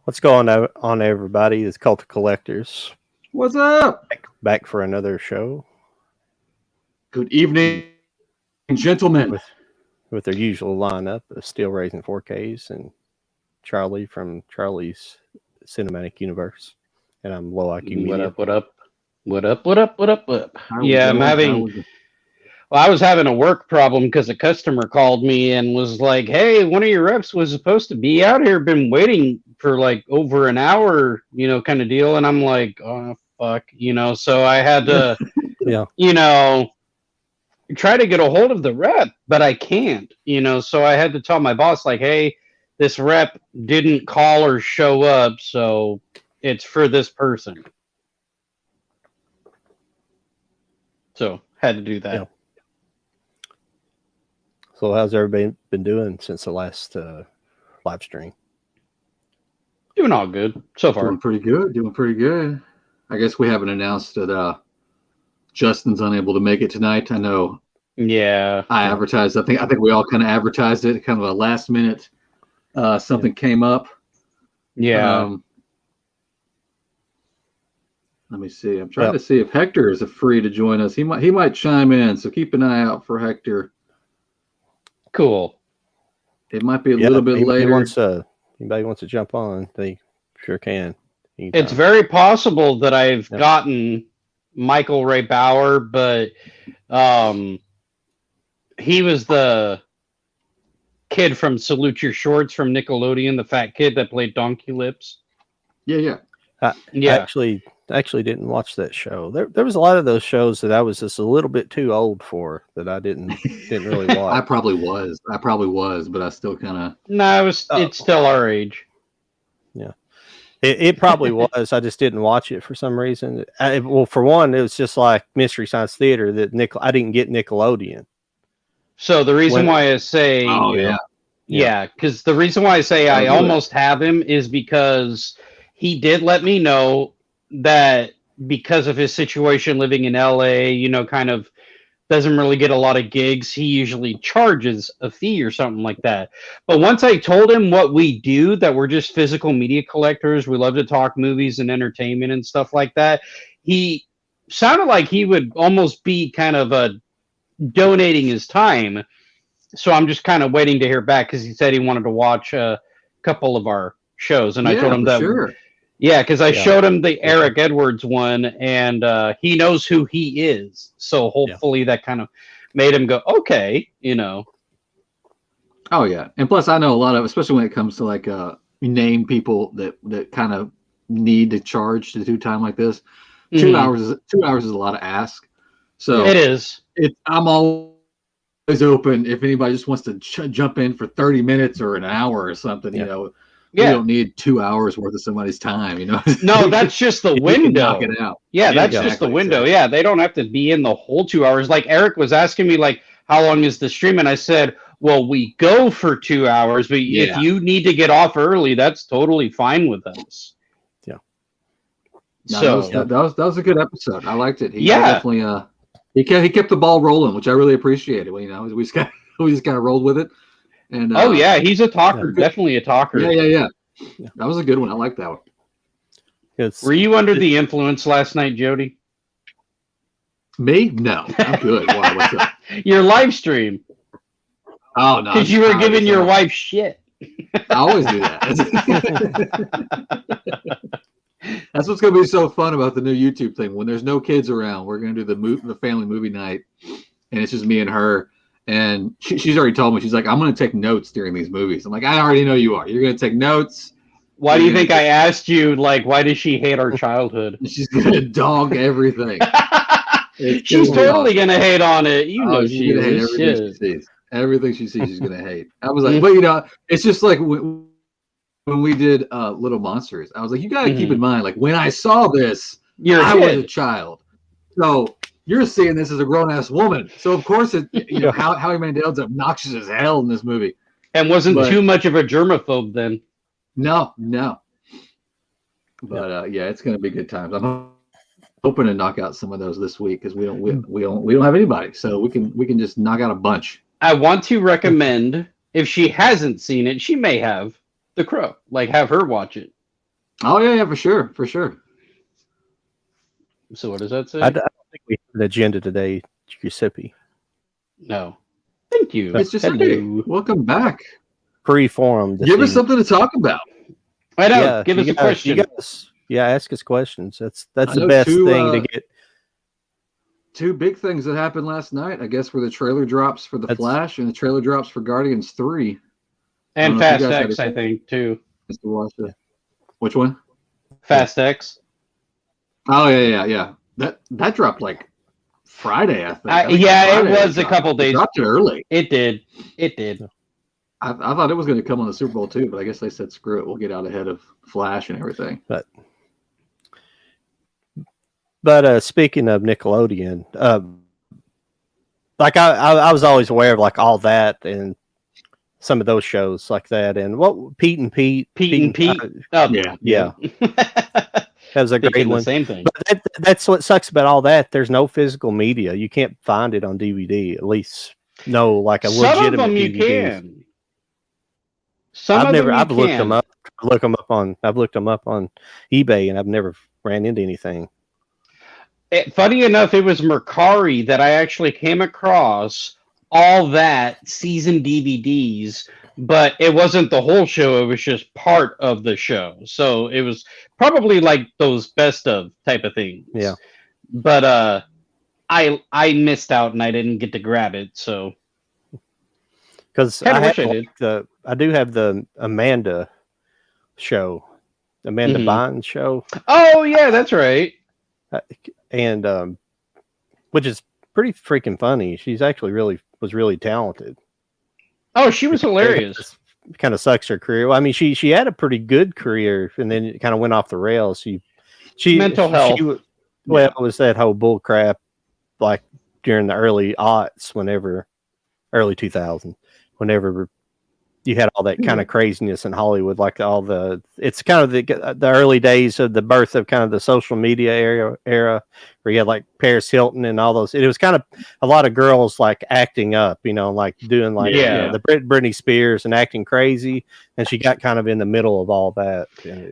What's going on, everybody? It's Cult of Collectors What's up? back for another show Good evening, gentlemen. with with their usual lineup of Steel Raising 4Ks and Charlie from Charlie's Cinematic Universe, and I'm Low IQ What Media. up? What up? What up? What up? What up? What up? How we Yeah, I'm doing? having. Well, I was having a work problem because a customer called me and was like, "Hey, one of your reps was supposed to be out here. Been waiting for like over an hour, kind of deal." And I'm like, "Oh fuck," So I had to, Yeah, you know, try to get a hold of the rep, but I can't. So I had to tell my boss like, "Hey, this rep didn't call or show up, so it's for this person." So had to do that. yeah. So how's everybody been doing since the last live stream? Doing all good so far. Doing pretty good. Doing pretty good. I guess we haven't announced that Justin's unable to make it tonight. I know Yeah. I advertised. I think we all kind of advertised it. Kind of a last minute. Something came up. Yeah. Let me see. I'm trying to see if Hector is free to join us. He might chime in. So keep an eye out for Hector. Cool. It might be a little bit later. Anybody wants to jump on, they sure can. It's very possible that I've gotten Michael Ray Bauer, but he was the kid from Salute Your Shorts from Nickelodeon, the fat kid that played Donkey Lips. Yeah. I actually didn't watch that show. There was a lot of those shows that I was just a little bit too old for that I didn't really watch. I probably was, but I still kind of. No, it's still our age. Yeah, it probably was. I just didn't watch it for some reason. Well, for one, it was just like Mystery Science Theater that I didn't get Nickelodeon. So the reason why I say, because the reason why I say I almost have him is because he did let me know that because of his situation living in LA, kind of doesn't really get a lot of gigs. He usually charges a fee or something like that. But once I told him what we do, that we're just physical media collectors, we love to talk movies and entertainment and stuff like that, he sounded like he would almost be kind of donating his time. So I'm just kind of waiting to hear back because he said he wanted to watch a couple of our shows. And I told him that. Sure. Yeah, because I showed him the Eric Edwards one, and he knows who he is. So hopefully that kind of made him go, okay, Oh, yeah. And plus, I know a lot of, especially when it comes to like name people that kind of need to charge to do time like this. 2 hours is a lot of ask. So it is. I'm always open if anybody just wants to jump in for 30 minutes or an hour or something, You don't need 2 hours worth of somebody's time, No, that's just the window. Knock it out. Yeah, that's just the window. Yeah, they don't have to be in the whole 2 hours. Like Eric was asking me, like, how long is the stream? And I said, well, we go for 2 hours, but if you need to get off early, that's totally fine with us. Yeah. No, so that was a good episode. I liked it. He definitely he kept the ball rolling, which I really appreciated. We just kind of rolled with it. And he's a talker, definitely a talker. Yeah. That was a good one. I like that one. Were you under the influence last night, Jody? Me? No, I'm good. Why? What's up? Your live stream. Oh no, because you were giving your wife shit. I always do that. That's what's going to be so fun about the new YouTube thing. When there's no kids around, we're going to do the family movie night, and it's just me and her. And she's already told me, she's like, I'm going to take notes during these movies. I'm like, I already know you are. You're going to take notes. Why do you think I asked you, like, why does she hate our childhood? She's going to dog everything. She's totally going to hate on it. You know she's going to hate everything she sees. Everything she sees, she's going to hate. I was like, but, it's just like when we did Little Monsters, I was like, you got to keep in mind, like, when I saw this, I was a child. So you're seeing this as a grown-ass woman. So, of course, Howie Mandel's obnoxious as hell in this movie. And wasn't too much of a germaphobe then. No. But, it's going to be good times. I'm hoping to knock out some of those this week because we don't have anybody. So we can just knock out a bunch. I want to recommend, if she hasn't seen it, she may have, The Crow. Like, have her watch it. Oh yeah, for sure, for sure. So what does that say? I don't think we have an agenda today, Giuseppe. No. Thank you. It's just hey, welcome back. Pre-forum. Give us something to talk about. I know. Yeah, give us a question. Ask us questions. That's the best thing to get. Two big things that happened last night, I guess, were the trailer drops for The Flash and the trailer drops for Guardians 3. And Fast X, I think, too. Which one? Fast X. Oh, yeah. That dropped like Friday, I think. It was a couple days. It dropped it early. It did. I thought it was going to come on the Super Bowl, too, but I guess they said, screw it. We'll get out ahead of Flash and everything. But speaking of Nickelodeon, like I was always aware of like all that and some of those shows like that, and what Pete and Pete. Yeah. That was a great one. Same thing. But that's what sucks about all that. There's no physical media. You can't find it on DVD. At least no, like a legitimate Some of them DVD. You can. I've looked them up. I've looked them up on eBay, and I've never ran into anything. Funny enough, it was Mercari that I actually came across all that season DVDs, but it wasn't the whole show. It was just part of the show. So it was probably like those best of type of things. Yeah. But I missed out and I didn't get to grab it. So because I do have the Amanda show, Amanda Bynes show. Oh yeah, that's right. And which is pretty freaking funny. She's actually was really talented. Oh, she was hilarious. Kind of sucks her career. Well, I mean, she had a pretty good career, and then it kind of went off the rails. She mental health. It was that whole bull crap, like during the early aughts, early 2000s, whenever you had all that kind of craziness in Hollywood, like it's kind of the early days of the birth of kind of the social media era where you had like Paris Hilton and all those. It was kind of a lot of girls like acting up, like doing like the Britney Spears and acting crazy. And she got kind of in the middle of all that.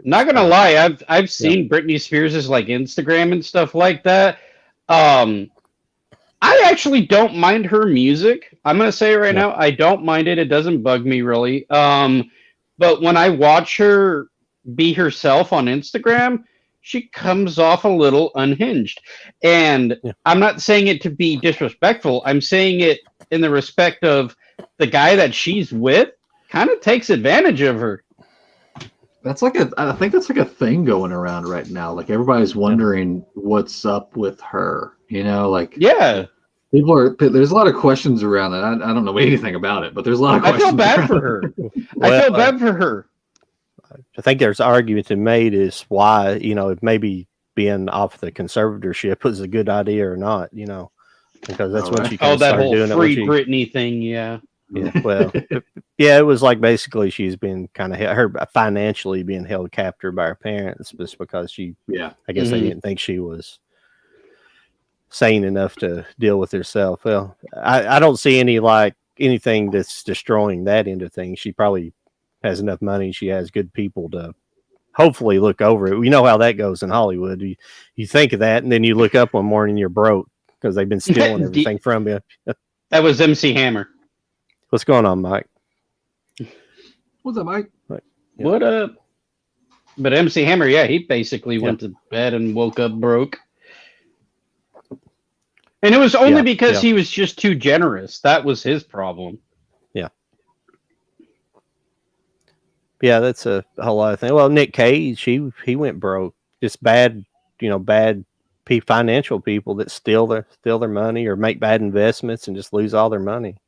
Not gonna lie, I've seen Britney Spears' like Instagram and stuff like that. I actually don't mind her music. I'm going to say it right now. I don't mind it. It doesn't bug me really. But when I watch her be herself on Instagram, she comes off a little unhinged. And I'm not saying it to be disrespectful. I'm saying it in the respect of the guy that she's with kind of takes advantage of her. I think that's like a thing going around right now. Like everybody's wondering what's up with her, there's a lot of questions around that. I don't know anything about it, but there's a lot of questions. I feel bad for her. I feel bad for her. I think there's argument to be made is why, maybe being off the conservatorship was a good idea or not, because that's when she kind of started doing it. Oh, that whole free Britney thing. Yeah. Yeah. Well, it was like basically she's been kind of her financially being held captive by her parents just because I guess they didn't think she was sane enough to deal with herself. Well, I don't see anything that's destroying that end of things. She probably has enough money. She has good people to hopefully look over it. We know how that goes in Hollywood. You think of that, and then you look up one morning, you're broke because they've been stealing everything from you. That was MC Hammer. What's going on, Mike? What's up, Mike? What up? But MC Hammer, he basically went to bed and woke up broke. And it was only because he was just too generous. That was his problem. Yeah. Yeah, that's a whole lot of things. Well, Nick Cage, he went broke. Just bad financial people that steal their money or make bad investments and just lose all their money.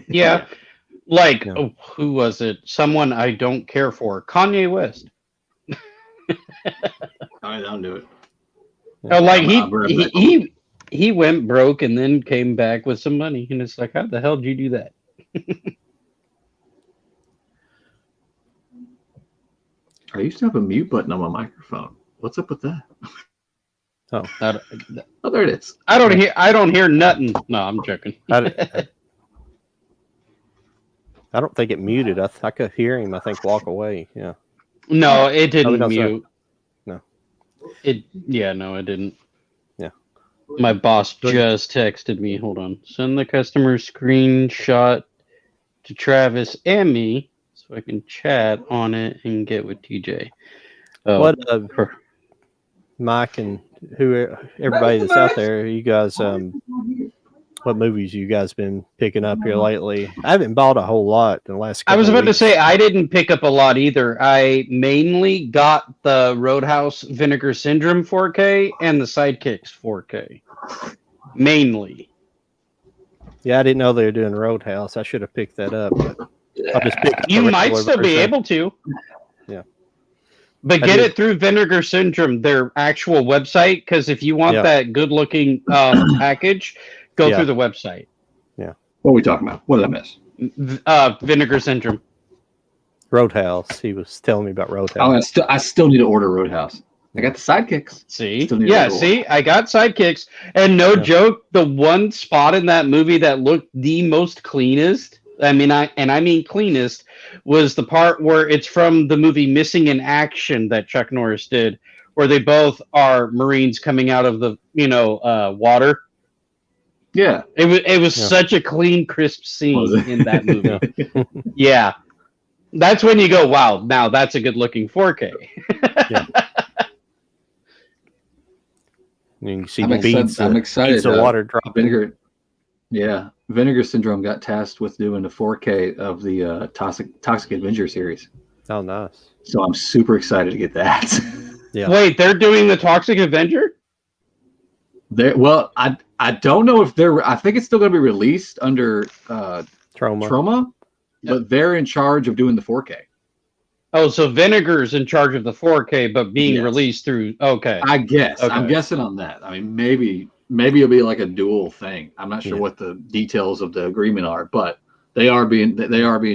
Yeah. Like, who was it? Someone I don't care for. Kanye West. I don't do it. Like he went broke and then came back with some money, and it's like, how the hell did you do that? I used to have a mute button on my microphone. What's up with that? Oh, there it is. I don't hear nothing. No, I'm joking. I don't think it muted. I could hear him, I think, walk away. Yeah. No, it didn't mute. No. It didn't. Yeah. My boss just texted me. Hold on. Send the customer screenshot to Travis and me so I can chat on it and get with TJ. What Mike and everybody that's out there, you guys what movies you guys been picking up here lately? I haven't bought a whole lot in the last couple I was about weeks. to say I didn't pick up a lot either. I mainly got the Roadhouse Vinegar Syndrome 4K and the Sidekicks 4K. Mainly. Yeah, I didn't know they were doing Roadhouse. I should have picked that up. But I'll just pick you might still be able to. Yeah. But get it through Vinegar Syndrome, their actual website, because if you want that good-looking package, go through the website. Yeah. What are we talking about? What did I miss? Vinegar Syndrome. Roadhouse. He was telling me about Roadhouse. I still need to order Roadhouse. I got the Sidekicks. See? See? I got Sidekicks. And no joke, the one spot in that movie that looked the most cleanest, I mean cleanest, was the part where it's from the movie Missing in Action that Chuck Norris did, where they both are Marines coming out of the, water. Yeah. It was such a clean, crisp scene in that movie. Yeah. That's when you go, wow, now that's a good looking 4K. Yeah. You can see I'm excited. The water drop. Vinegar Syndrome got tasked with doing the 4K of the Toxic Avenger series. Oh, nice. So I'm super excited to get that. Yeah. Wait, they're doing the Toxic Avenger? I don't know if I think it's still going to be released under Trauma, but they're in charge of doing the 4K. Oh, so Vinegar's in charge of the 4K, but being released through. Okay, I guess. Okay. I'm guessing on that. I mean, maybe it'll be like a dual thing. I'm not sure what the details of the agreement are, but they are being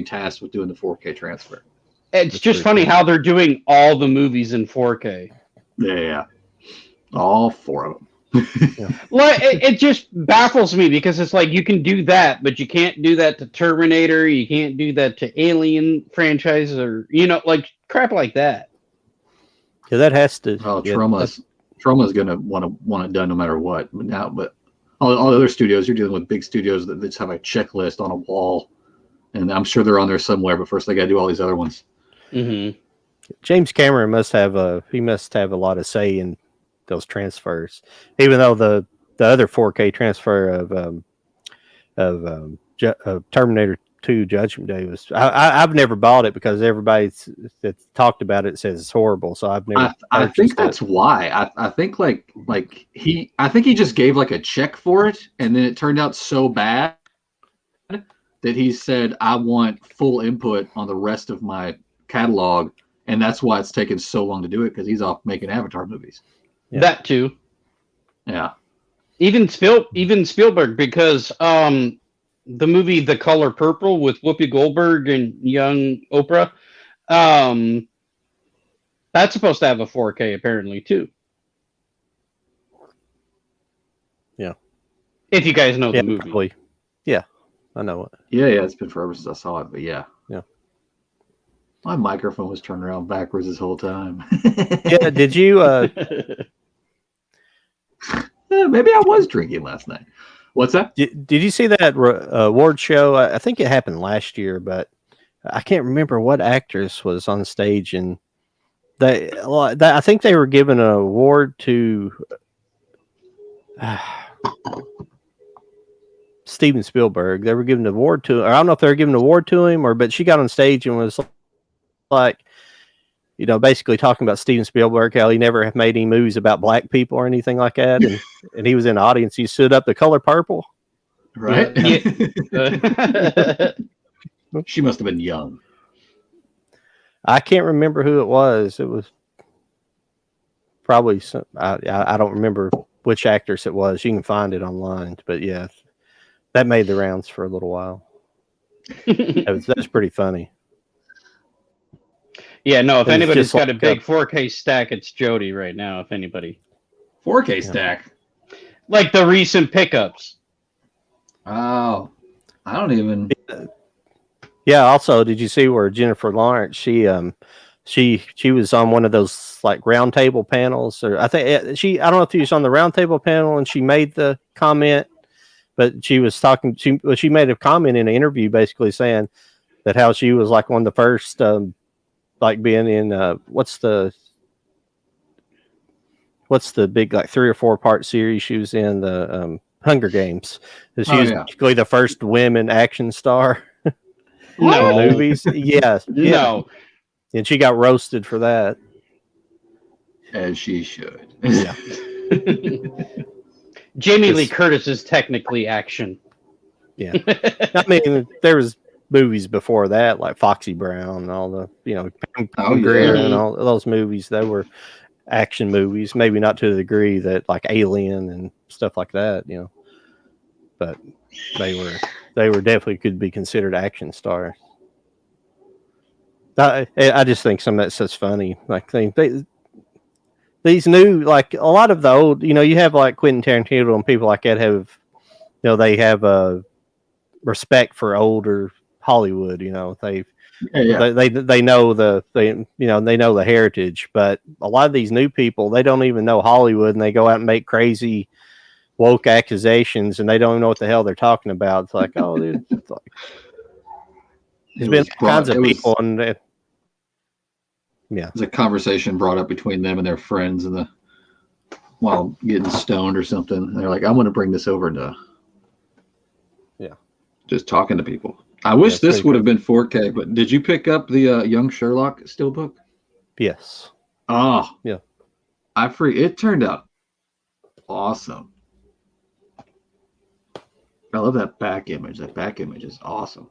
tasked with doing the 4K transfer. It's just funny how they're doing all the movies in 4K. Yeah, all 4 of them. Well, it just baffles me because it's like you can do that, but you can't do that to Terminator. You can't do that to Alien franchise, or like crap like that. Yeah, that has to. Oh, Trauma's gonna want it done no matter what. But all the other studios, you're dealing with big studios that just have a checklist on a wall, and I'm sure they're on there somewhere. But first, they got to do all these other ones. Mm-hmm. James Cameron must have a lot of say in those transfers, even though the other 4K transfer of Terminator 2 Judgment Day was I've never bought it because everybody that's talked about it says it's horrible, so I've never. I think that's why. I think he just gave like a check for it, and then it turned out so bad that he said, I want full input on the rest of my catalog, and that's why it's taken so long to do it, because he's off making Avatar movies. Yeah. That too. Yeah. Even Spielberg, because the movie The Color Purple with Whoopi Goldberg and young Oprah, that's supposed to have a 4K apparently too. Yeah. If you guys know the movie. Probably. Yeah, I know it. Yeah, it's been forever since I saw it, but yeah. Yeah. My microphone was turned around backwards this whole time. Yeah, did you maybe I was drinking last night. What's that? Did you see that award show? I think it happened last year, but I can't remember what actress was on stage, and I think they were giving an award to Steven Spielberg. They were giving an award to, or I don't know if they were giving an award to him, but she got on stage and was like, basically talking about Steven Spielberg, how he never made any movies about black people or anything like that. And he was in the audience. He stood up The Color Purple. Right. She must have been young. I can't remember who it was. It was probably some, I don't remember which actress it was. You can find it online, but yeah, that made the rounds for a little while. That was pretty funny. Yeah, no, if anybody's got a big 4K stack, it's Jody right now, if anybody. 4K stack? Like the recent pickups. Oh, I don't even. Yeah, also, did you see where Jennifer Lawrence, she she was on one of those like round table panels, or I think I don't know if she was on the round table panel and she made the comment, but she was talking. She made a comment in an interview basically saying that how she was like one of the first, like being in what's the big like 3 or 4 part series she was in, the Hunger Games. She was basically the first women action star. No movies. Yes. No. And she got roasted for that. As she should. Yeah. Jamie Lee Curtis is technically action. Yeah. I mean, there was movies before that, like Foxy Brown and all the, Greer and all those movies. They were action movies, maybe not to the degree that like Alien and stuff like that, but they were definitely could be considered action stars. I just think some of that's just funny. Like these new, like a lot of the old, you have like Quentin Tarantino and people like that have, they have a respect for older Hollywood. They know they know the heritage, but a lot of these new people, they don't even know Hollywood, and they go out and make crazy woke accusations, and they don't even know what the hell they're talking about. It's like, oh, dude, it's like, there's been all kinds of people, and there's a conversation brought up between them and their friends while getting stoned or something. And they're like, I'm going to bring this over to just talking to people. I wish this would have been 4K, but did you pick up the Young Sherlock Steelbook? Yes. Oh, yeah. It turned out awesome. I love that back image. That back image is awesome.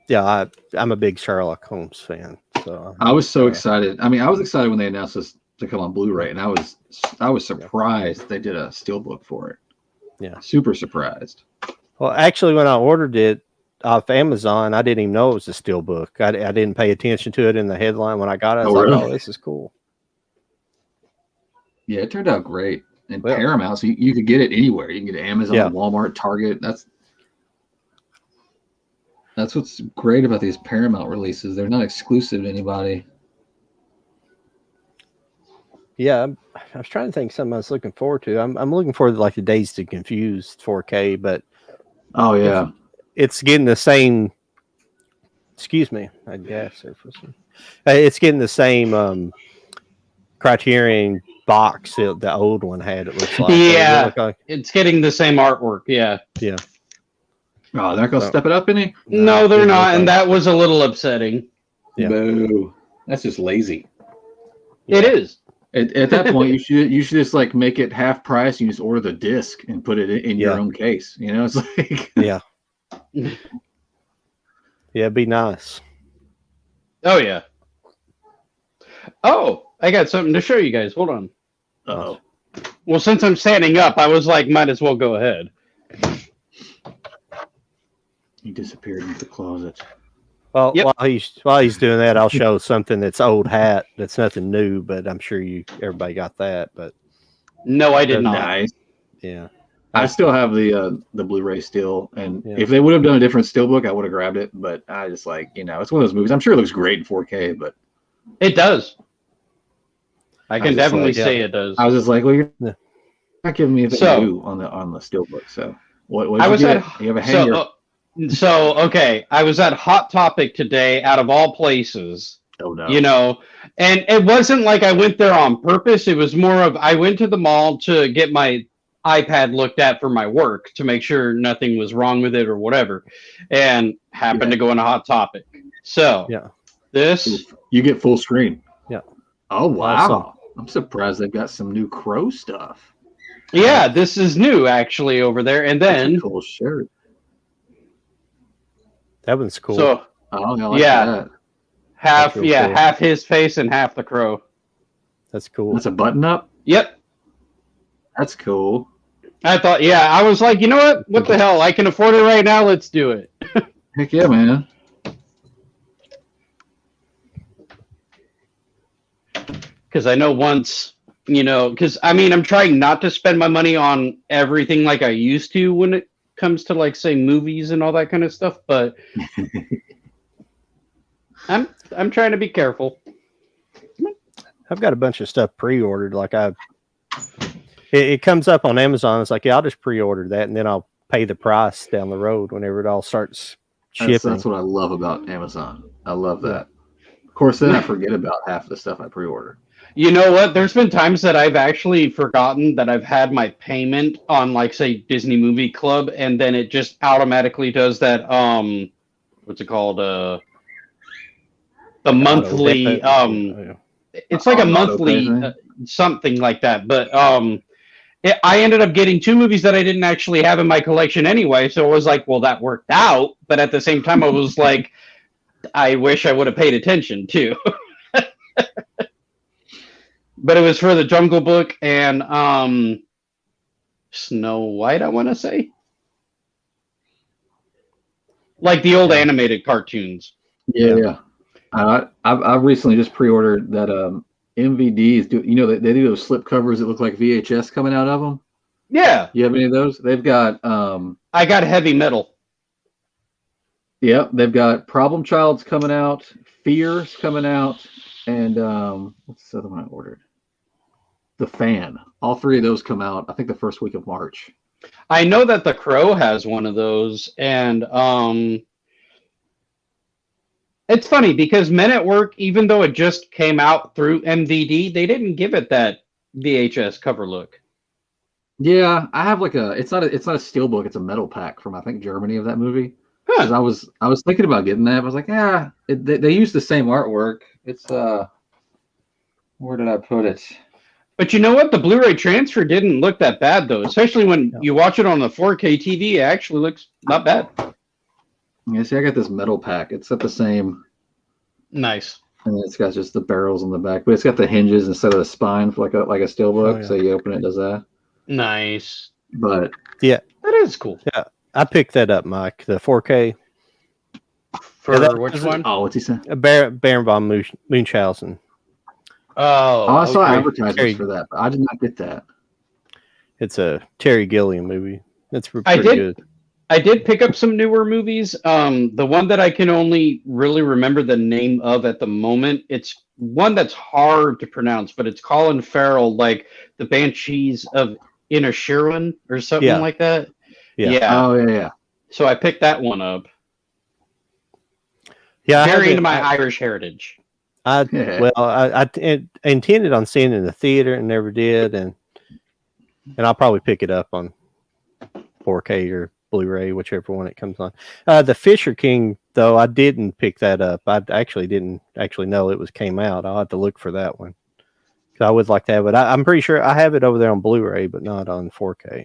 Yeah, I'm a big Sherlock Holmes fan. So I was so excited. I mean, I was excited when they announced this to come on Blu-ray, and I was surprised they did a Steelbook for it. Yeah. Super surprised. Well, actually, when I ordered it off Amazon, I didn't even know it was a Steelbook. I didn't pay attention to it in the headline when I got it. I was like, really? Oh, this is cool. Yeah, it turned out great. And Paramount, so you could get it anywhere. You can get it Amazon, Walmart, Target. That's what's great about these Paramount releases. They're not exclusive to anybody. Yeah, I was trying to think of something I was looking forward to. I'm looking forward to like the Dazed and Confused 4K, but it's getting the same. Excuse me, I gas surface. It's getting the same Criterion box that the old one had. It looks like. Yeah, it's getting the same artwork. Yeah. Yeah. Oh, they're not gonna step it up any? No, they're not, and that was a little upsetting. Yeah. Boo. That's just lazy. It is. At that point, you should just like make it half price. And you just order the disc and put it in your own case. It's like yeah, it'd be nice. Oh yeah. Oh, I got something to show you guys. Hold on. Uh-oh. Well, since I'm standing up, I was like, might as well go ahead. He disappeared into the closet. Well, while he's doing that, I'll show something that's old hat. That's nothing new, but I'm sure everybody got that. But no, I did not. Nice. Yeah, I still have the Blu-ray still, and if they would have done a different Steelbook, I would have grabbed it. But I just like it's one of those movies. I'm sure it looks great in 4K, but it does. I can definitely say it does. I was just like, well, you're not giving me anything new on the Steelbook. So what you have a hanger. So, okay, I was at Hot Topic today, out of all places. Oh, no. And it wasn't like I went there on purpose. It was more of I went to the mall to get my iPad looked at for my work to make sure nothing was wrong with it or whatever, and happened to go into Hot Topic. So, this. You get full screen. Yeah. Oh, wow. Awesome. I'm surprised they've got some new Crow stuff. Yeah, this is new, actually, over there. And then. That's a cool shirt. That one's cool. So, I like that. Half his face and half the Crow. That's cool. That's a button up? Yep. That's cool. I thought, I was like, you know what? What the hell? I can afford it right now. Let's do it. Heck yeah, man. Because I know once, because I'm trying not to spend my money on everything like I used to when it comes to like say movies and all that kind of stuff, but I'm trying to be careful. I've got a bunch of stuff pre-ordered. Like it comes up on Amazon. It's like, yeah, I'll just pre-order that, and then I'll pay the price down the road whenever it all starts shipping. That's what I love about Amazon. I love that. Of course, then I forget about half the stuff I pre-order. You know what? There's been times that I've actually forgotten that I've had my payment on, like, say, Disney Movie Club, and then it just automatically does that. What's it called? The monthly. It's like a monthly something like that. But I ended up getting 2 movies that I didn't actually have in my collection anyway. So it was like, well, that worked out. But at the same time, I was like, I wish I would have paid attention too. But it was for the Jungle Book and Snow White, I want to say. Like the old animated cartoons. Yeah. I recently just pre-ordered that MVDs. You know, they do those slip covers that look like VHS coming out of them? Yeah. You have any of those? They've got... I got Heavy Metal. Yep, they've got Problem Child's coming out, Fear's coming out, and what's the other one I ordered? The Fan. All 3 of those come out, I think, the first week of March. I know that The Crow has one of those, and it's funny because Men at Work, even though it just came out through MVD, they didn't give it that VHS cover look. Yeah, I have like it's not a steelbook, it's a metal pack from, I think, Germany of that movie. Huh. I was thinking about getting that. I was like, they use the same artwork. It's where did I put it? But you know what? The Blu-ray transfer didn't look that bad, though. Especially when you watch it on the 4K TV, it actually looks not bad. Yeah, see, I got this metal pack. It's got the same. Nice. And it's got just the barrels on the back, but it's got the hinges instead of the spine for like a steelbook. Oh, yeah. So you open it, does that. Nice. But yeah, that is cool. Yeah, I picked that up, Mike. The 4K. For which one? Oh, what's he saying? Baron von Munchausen. I saw advertisements for that, but I did not get that. It's a Terry Gilliam movie. It's pretty good. I did pick up some newer movies. The one that I can only really remember the name of at the moment, it's one that's hard to pronounce, but it's Colin Farrell, like The Banshees of Inisherin or something like that. Yeah. Oh, yeah. So I picked that one up. Yeah, very into my Irish heritage. I intended on seeing it in the theater and never did, and I'll probably pick it up on 4K or Blu-ray, whichever one it comes on. The Fisher King, though, I didn't pick that up. I didn't know it came out. I'll have to look for that one. I would like to have it. I'm pretty sure I have it over there on Blu-ray, but not on 4K.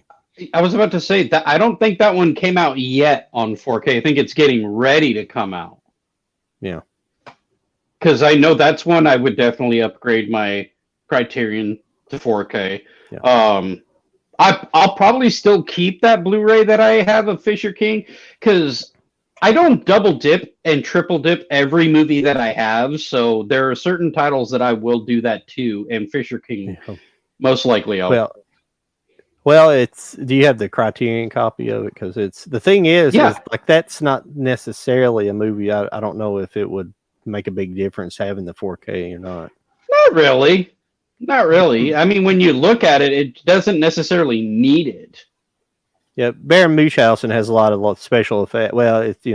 I was about to say that I don't think that one came out yet on 4K. I think it's getting ready to come out. Yeah. Because I know that's one I would definitely upgrade my Criterion to 4K. Yeah. I'll probably still keep that Blu-ray that I have of Fisher King because I don't double dip and triple dip every movie that I have. So there are certain titles that I will do that too, and Fisher King most likely. Well, do you have the Criterion copy of it? Because the thing is like that's not necessarily a movie. I don't know if it would make a big difference having the 4K or not. Not really. I mean, when you look at it, it doesn't necessarily need it. Yeah, Baron Munchausen has a lot of special effects. Well, it's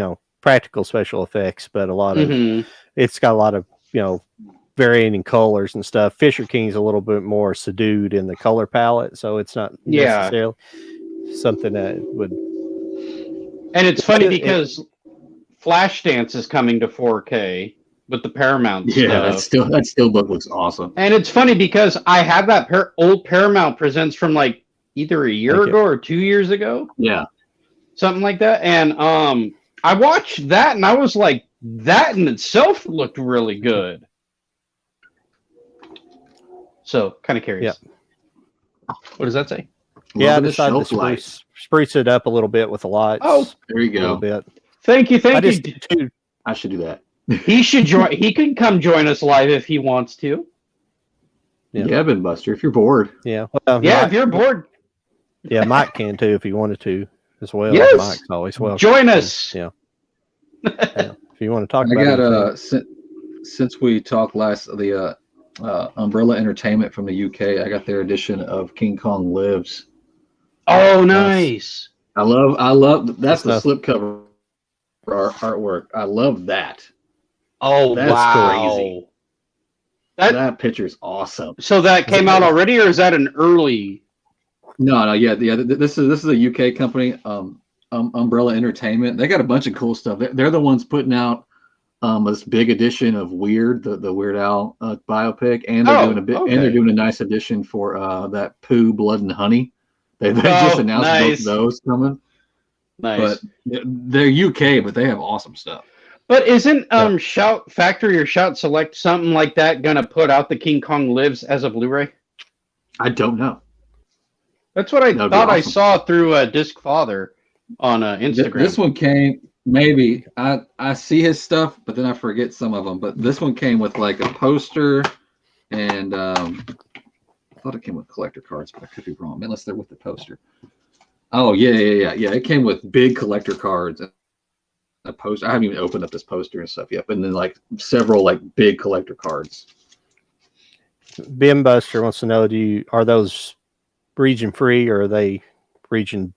practical special effects, but a lot of it's got a lot of varying colors and stuff. Fisher King's a little bit more subdued in the color palette, so it's not necessarily something that would. And it's funny because Flashdance is coming to 4K with the Paramount stuff. that steelbook looks awesome. And it's funny because I have that old Paramount Presents from like either a year ago or 2 years ago. Yeah. Something like that. And I watched that and I was like, that in itself looked really good. So kind of curious. Yeah. What does that say? Yeah, I decided to spruce it up a little bit with the lights. Oh, there you go. A little bit. Thank you. I should do that. He should join. He can come join us live if he wants to. Yeah, Ben Buster, if you're bored. Yeah. If you're bored. Yeah, Mike can too if he wanted to as well. Yes. Mike's always welcome. Join us. Yeah. If you want to talk about it. Since we talked last, the Umbrella Entertainment from the UK. I got their edition of King Kong Lives. Oh, nice. I love that's the slipcover artwork. I love that. Oh, that's wow. Crazy. That picture's awesome. So that came out already, or is that an early? No, yeah. This is a UK company, Umbrella Entertainment. They got a bunch of cool stuff. They're the ones putting out this big edition of Weird, the Weird Al biopic, and they're doing a nice edition for that Pooh, Blood and Honey. They just announced both of those coming. Nice. But they're UK, but they have awesome stuff. But isn't Shout Factory or Shout Select, something like that, gonna put out the King Kong Lives as a Blu-ray? I don't know. That's what I thought I saw through Disc Father on Instagram. This one came, maybe I see his stuff, but then I forget some of them. But this one came with like a poster, and I thought it came with collector cards, but I could be wrong, unless they're with the poster. Oh yeah. It came with big collector cards. A poster. I haven't even opened up this poster and stuff yet, but then like several like big collector cards. Ben Buster wants to know: are those region free or are they region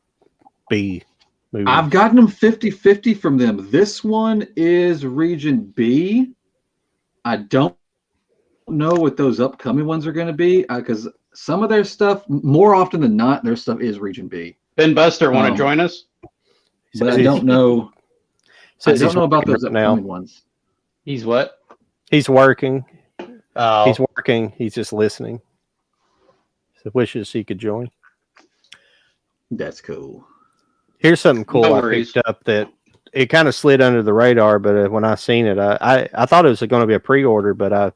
B movies? I've gotten them 50-50 from them. This one is region B. I don't know what those upcoming ones are going to be because some of their stuff, more often than not, their stuff is region B. Ben Buster, want to join us? But I don't know. I don't know about those upcoming ones. He's what? He's working. Oh. He's working. He's just listening. So wishes he could join. That's cool. Here's something cool I picked up that it kind of slid under the radar, but when I seen it, I thought it was going to be a pre-order, but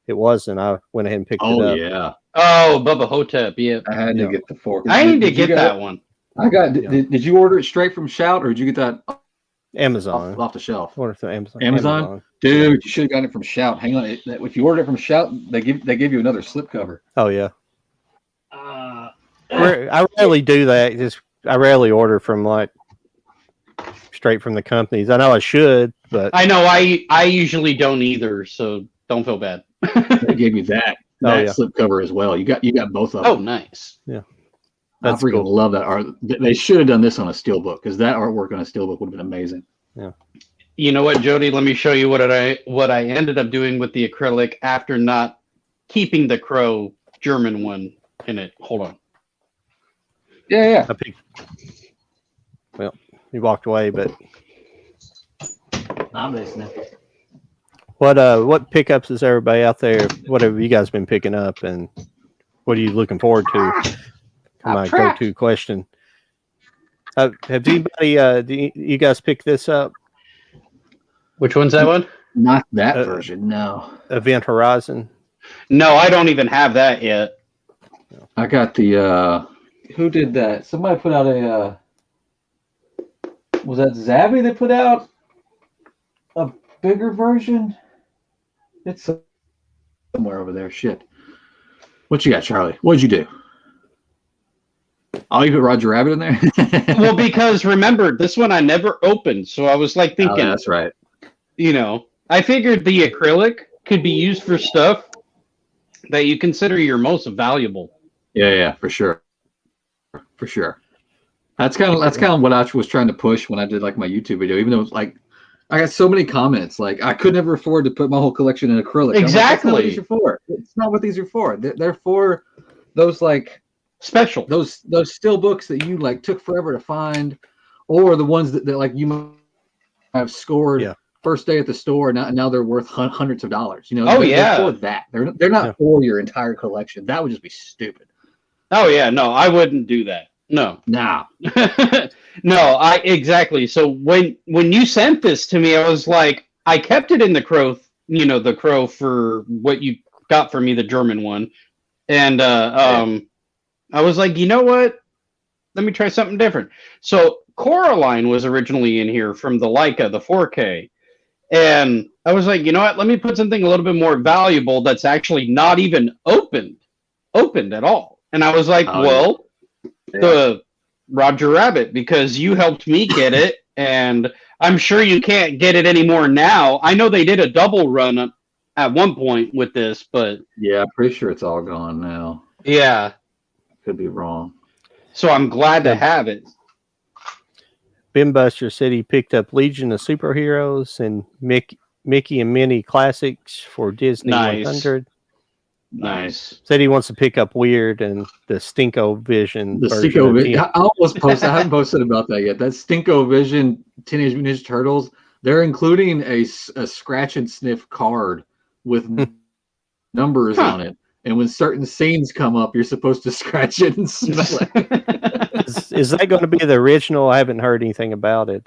it wasn't. I went ahead and picked it up. Oh yeah. Oh, Bubba Hotep. Yeah. I had to get the fork. I need to get that one. I got. Did you order it straight from Shout, or did you get that? Amazon. Off the shelf. Order from Amazon. Amazon? Dude, you should have gotten it from Shout. Hang on. If you order it from Shout, they give you another slipcover. Oh yeah. I rarely do that. I rarely order from like straight from the companies. I know I should, but I know I usually don't either, so don't feel bad. They gave you that slipcover as well. You got both of them. Oh, nice. Yeah. I freaking love that art. They should have done this on a steelbook because that artwork on a steelbook would have been amazing. Yeah. You know what, Jody? Let me show you what I ended up doing with the acrylic after not keeping the Crow German one in it. Hold on. Yeah. Well, he walked away, but I'm listening. What pickups is everybody out there? What have you guys been picking up, and what are you looking forward to? My go-to question. Have anybody? You guys pick this up? Which one's that one? Not that version. No. Event Horizon. No, I don't even have that yet. I got the. Who did that? Somebody put out a. Was that Zabby that put out a bigger version? It's somewhere over there. Shit. What you got, Charlie? What'd you do? I'll even put Roger Rabbit in there. Well, because remember, this one I never opened, so I was like thinking. Oh, that's right. You know, I figured the acrylic could be used for stuff that you consider your most valuable. Yeah, for sure. For sure. That's kind of what I was trying to push when I did like my YouTube video. Even though it's like I got so many comments, like I could never afford to put my whole collection in acrylic. Exactly. Like, that's not what these are for. It's not what these are for. They're for those like special those still books that you like took forever to find, or the ones that like you might have scored first day at the store. Now they're worth hundreds of dollars. You know. They're for that. They're not for your entire collection. That would just be stupid. Oh yeah, no, I wouldn't do that. No. Nah. No, exactly. So when you sent this to me, I was like, I kept it in the Crow, the Crow for what you got for me, the German one. And I was like, you know what? Let me try something different. So Coraline was originally in here from the Leica, the 4K. And I was like, you know what? Let me put something a little bit more valuable that's actually not even opened at all. And I was like, the Roger Rabbit, because you helped me get it, and I'm sure you can't get it anymore now. I know they did a double run at one point with this, but yeah, I'm pretty sure it's all gone now. Yeah, could be wrong. So I'm glad to have it. Binbuster said he picked up Legion of Superheroes and Mickey and Minnie Classics for Disney 100. Nice. Said he wants to pick up Weird and the Stinko Vision. The Stinko Vision. I almost posted. I haven't posted about that yet. That Stinko Vision Teenage Mutant Ninja Turtles. They're including a scratch and sniff card with numbers on it. And when certain scenes come up, you're supposed to scratch it and smell it. Is that going to be the original? I haven't heard anything about it.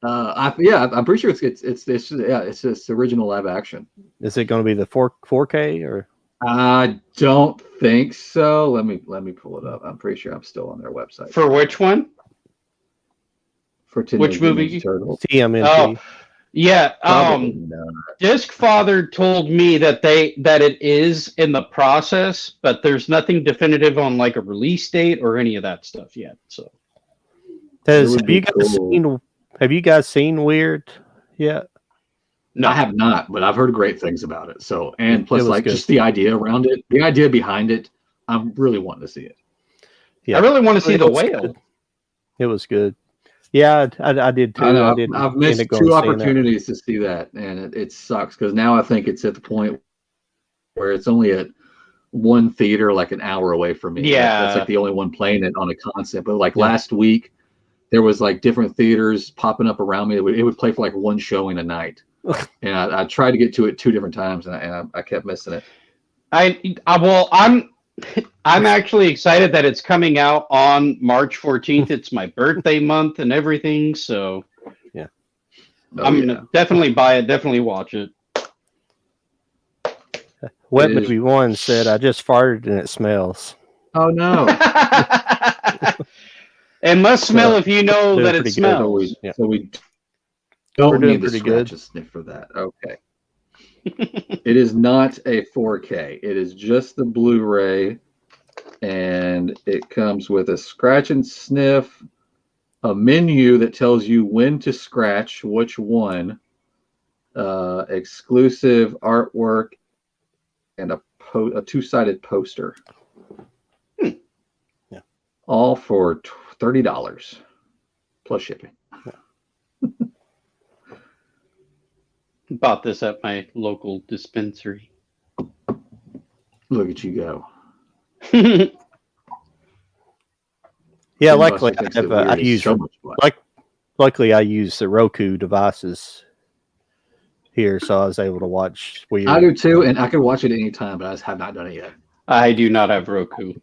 I'm pretty sure it's the original live action. Is it going to be the 4K or? I don't think so. Let me pull it up. I'm pretty sure I'm still on their website. For which one? For which movie? Turtles. TMNT. Oh, yeah. Disc Father told me that it is in the process, but there's nothing definitive on like a release date or any of that stuff yet. So, have you guys seen Weird yet? No, I have not, but I've heard great things about it. So, and plus, like, just the idea around it, the idea behind it, I'm really wanting to see it. Yeah, I really want to see the whale. Good. It was good. Yeah, I did too. I've missed 2 opportunities to see that, and it sucks because now I think it's at the point where it's only at one theater, like an hour away from me. Yeah, that's like the only one playing it on a concept. But like last week, there was like different theaters popping up around me. It would play for like one showing a night, and I tried to get to it 2 different times, and I kept missing it. I'm actually excited that it's coming out on March 14th. It's my birthday month and everything, so yeah, I'm gonna definitely buy it, definitely watch it. Wet Movie 1 said, "I just farted and it smells." Oh no! It must smell if you know that it smells. So we don't need the scratch and sniff for that. Okay. It is not a 4K. It is just the Blu-ray, and it comes with a scratch and sniff, a menu that tells you when to scratch which one, exclusive artwork, and a 2-sided poster. Yeah, all for $30 plus shipping. Bought this at my local dispensary. Look at you go. Yeah, luckily I use luckily I use the Roku devices here, so I was able to watch Weird. I do too, and I can watch it anytime, but I just have not done it yet. I do not have Roku.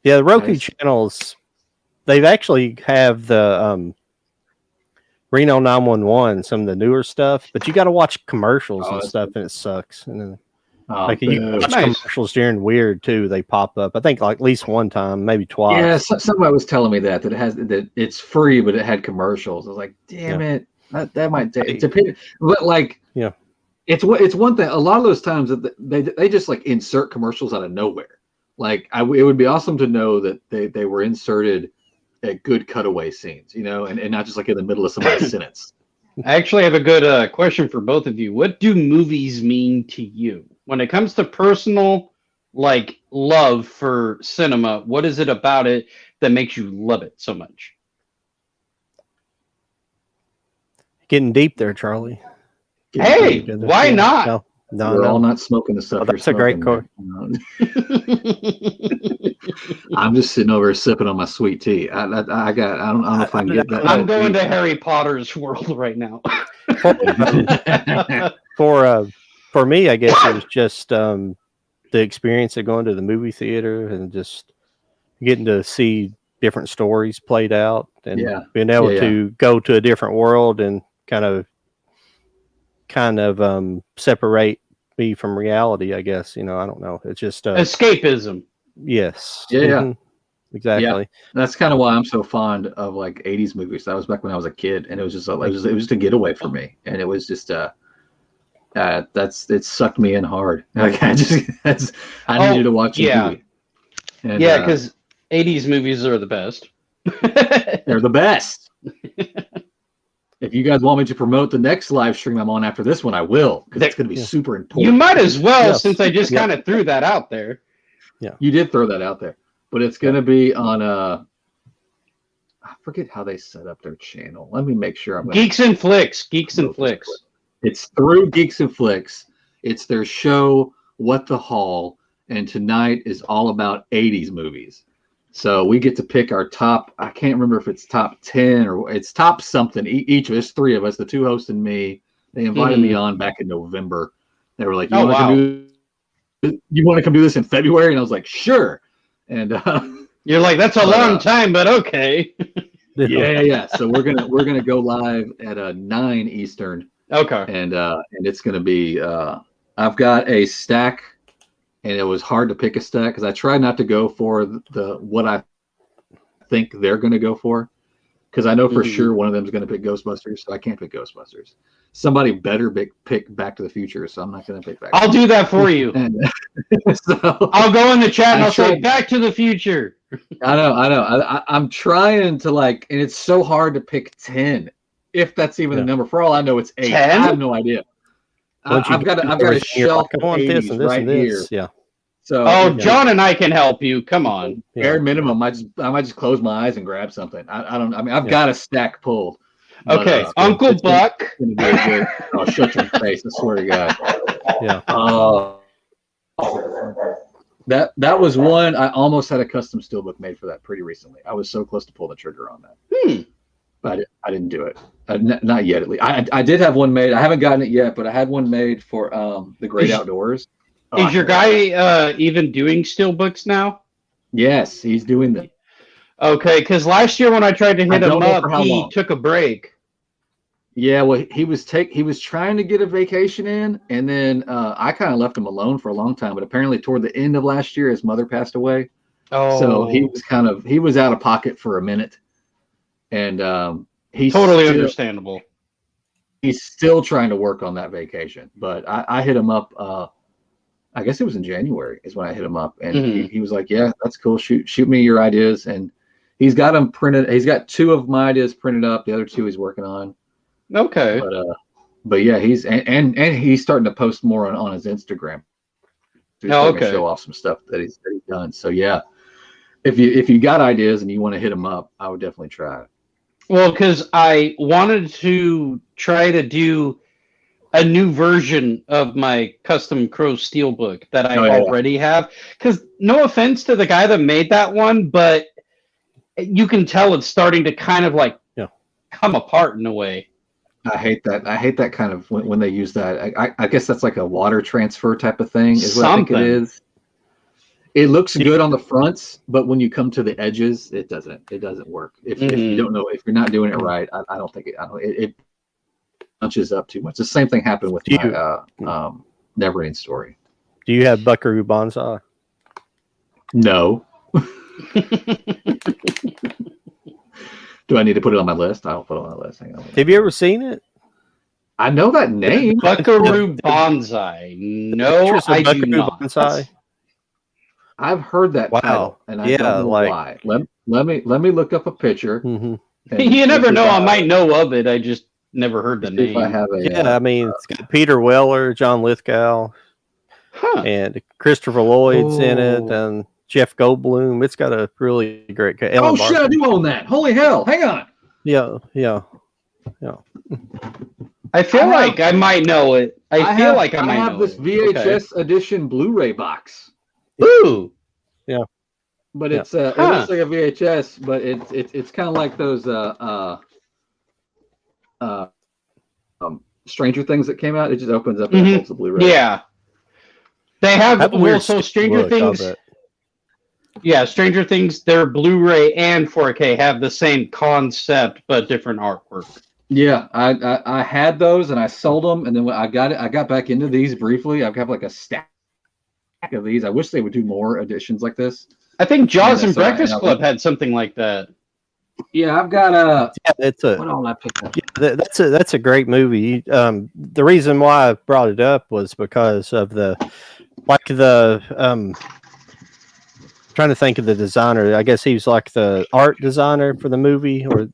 Yeah, the Roku channels, they've actually have the Reno 911, some of the newer stuff, but you got to watch commercials and stuff, and it sucks. And then, like you watch commercials during Weird too, they pop up. I think like at least one time, maybe twice. Yeah, somebody was telling me that it's free, but it had commercials. I was like, damn it, that might take. But like, yeah, it's one thing. A lot of those times that they just like insert commercials out of nowhere. Like it would be awesome to know that they were inserted at good cutaway scenes, and not just like in the middle of somebody's sentence. I actually have a good question for both of you. What do movies mean to you when it comes to personal, like, love for cinema? What is it about it that makes you love it so much? Getting deep there, Charlie. Hey, why not? No, we're all not smoking the stuff. Oh, that's a great quote. I'm just sitting over sipping on my sweet tea. I don't know if I can get that. I'm going to Harry Potter's world right now. For me, I guess it was just the experience of going to the movie theater and just getting to see different stories played out and being able to go to a different world and kind of separate me from reality, I guess. I don't know. It's just escapism. Yes. Yeah. Mm-hmm. Exactly. Yeah. That's kind of why I'm so fond of like 80s movies. That was back when I was a kid, and it was just it was just a getaway for me, and it was just it sucked me in hard. Like I needed to watch a movie. And, because 80s movies are the best. They're the best. If you guys want me to promote the next live stream I'm on after this one, I will, because it's going to be super important. You might as well, since I just kind of threw that out there. Yeah, you did throw that out there, but it's going to be on I forget how they set up their channel. Let me make sure. Geeks and Flicks. Geeks and Flicks. It's through Geeks and Flicks. It's their show, What the Hall, and tonight is all about 80s movies. So we get to pick our top. I can't remember if it's top 10 or it's top something. Each of us, 3 of us, the 2 hosts and me. They invited me on back in November. They were like, "You want to come do this in February?" And I was like, "Sure." And you're like, "That's a long time, but okay." Yeah. So we're gonna go live at 9 Eastern. Okay. And it's gonna be. I've got a stack. And it was hard to pick a stack because I tried not to go for what I think they're going to go for, because I know for sure one of them is going to pick Ghostbusters, so I can't pick Ghostbusters. Somebody better pick Back to the Future, so I'm not going to pick Back. I'll do that for you. So I'll go in the chat and I'll say Back to the Future. I know. I'm trying to and it's so hard to pick 10, if that's even a number. For all I know, it's 8. 10? I have no idea. I've got a shelf of 80s right here. Yeah. So, John and I can help you. Come on. Bare minimum, I might just close my eyes and grab something. I mean, I've got a stack pulled. Okay, but, Uncle Buck. Oh, shut your face! I swear to God. Yeah. That was one. I almost had a custom steelbook made for that pretty recently. I was so close to pull the trigger on that. But I didn't do it. Not yet, at least. I did have one made. I haven't gotten it yet, but I had one made for the Great Outdoors. Is your guy even doing steelbooks now? Yes, he's doing them. Okay, because last year when I tried to hit him up, he took a break. Yeah, well, he was trying to get a vacation in, and then I kind of left him alone for a long time. But apparently, toward the end of last year, his mother passed away. Oh, so he was out of pocket for a minute, and he's totally understandable. He's still trying to work on that vacation, but I hit him up. I guess it was in January is when I hit him up, and he was like, "Yeah, that's cool. Shoot me your ideas." And he's got them printed. He's got 2 of my ideas printed up. The other 2 he's working on. Okay. But yeah, he's and he's starting to post more on his Instagram. So he's starting to show off some stuff that he's done. So yeah, if you got ideas and you want to hit him up, I would definitely try it. Well, because I wanted to try to do a new version of my custom Crow Steelbook that I already have. Because no offense to the guy that made that one, but you can tell it's starting to kind of come apart in a way. I hate that. I hate that kind of when they use that. I guess that's like a water transfer type of thing is what I think it is. It looks good on the fronts, but when you come to the edges, it doesn't work. If you don't know, if you're not doing it right, I don't think it bunches up too much. The same thing happened with my Neverending Story. Do you have Buckaroo Banzai? No. Do I need to put it on my list? I'll put it on my list. Hang on. Have you ever seen it? I know that name. Buckaroo Banzai. No, I do not. Banzai? I've heard that title, and I don't know why. Let me look up a picture. You never know. I might know of it. I just never heard the name. If I have I mean, it's got Peter Weller, John Lithgow, and Christopher Lloyd's in it, and Jeff Goldblum. It's got a really great. Shit! I do own that. Holy hell! Hang on. Yeah. I feel like I might know it. I have this VHS edition Blu-ray box. Ooh. Yeah. But it's it looks like a VHS, but it's kind of like those Stranger Things that came out. It just opens up and holds the Blu-ray. Yeah. They have so Stranger Things. Yeah, Stranger Things, their Blu-ray and 4K have the same concept but different artwork. Yeah, I had those and I sold them, and then when I got back into these briefly. I've got like a stack of these. I wish they would do more editions like this. I think Jaws and Breakfast Club had something like that. Yeah, I've got a. Yeah, it's a. What all I picked up? Yeah, that's a great movie. The reason why I brought it up was because of trying to think of the designer. I guess he was like the art designer for the movie, or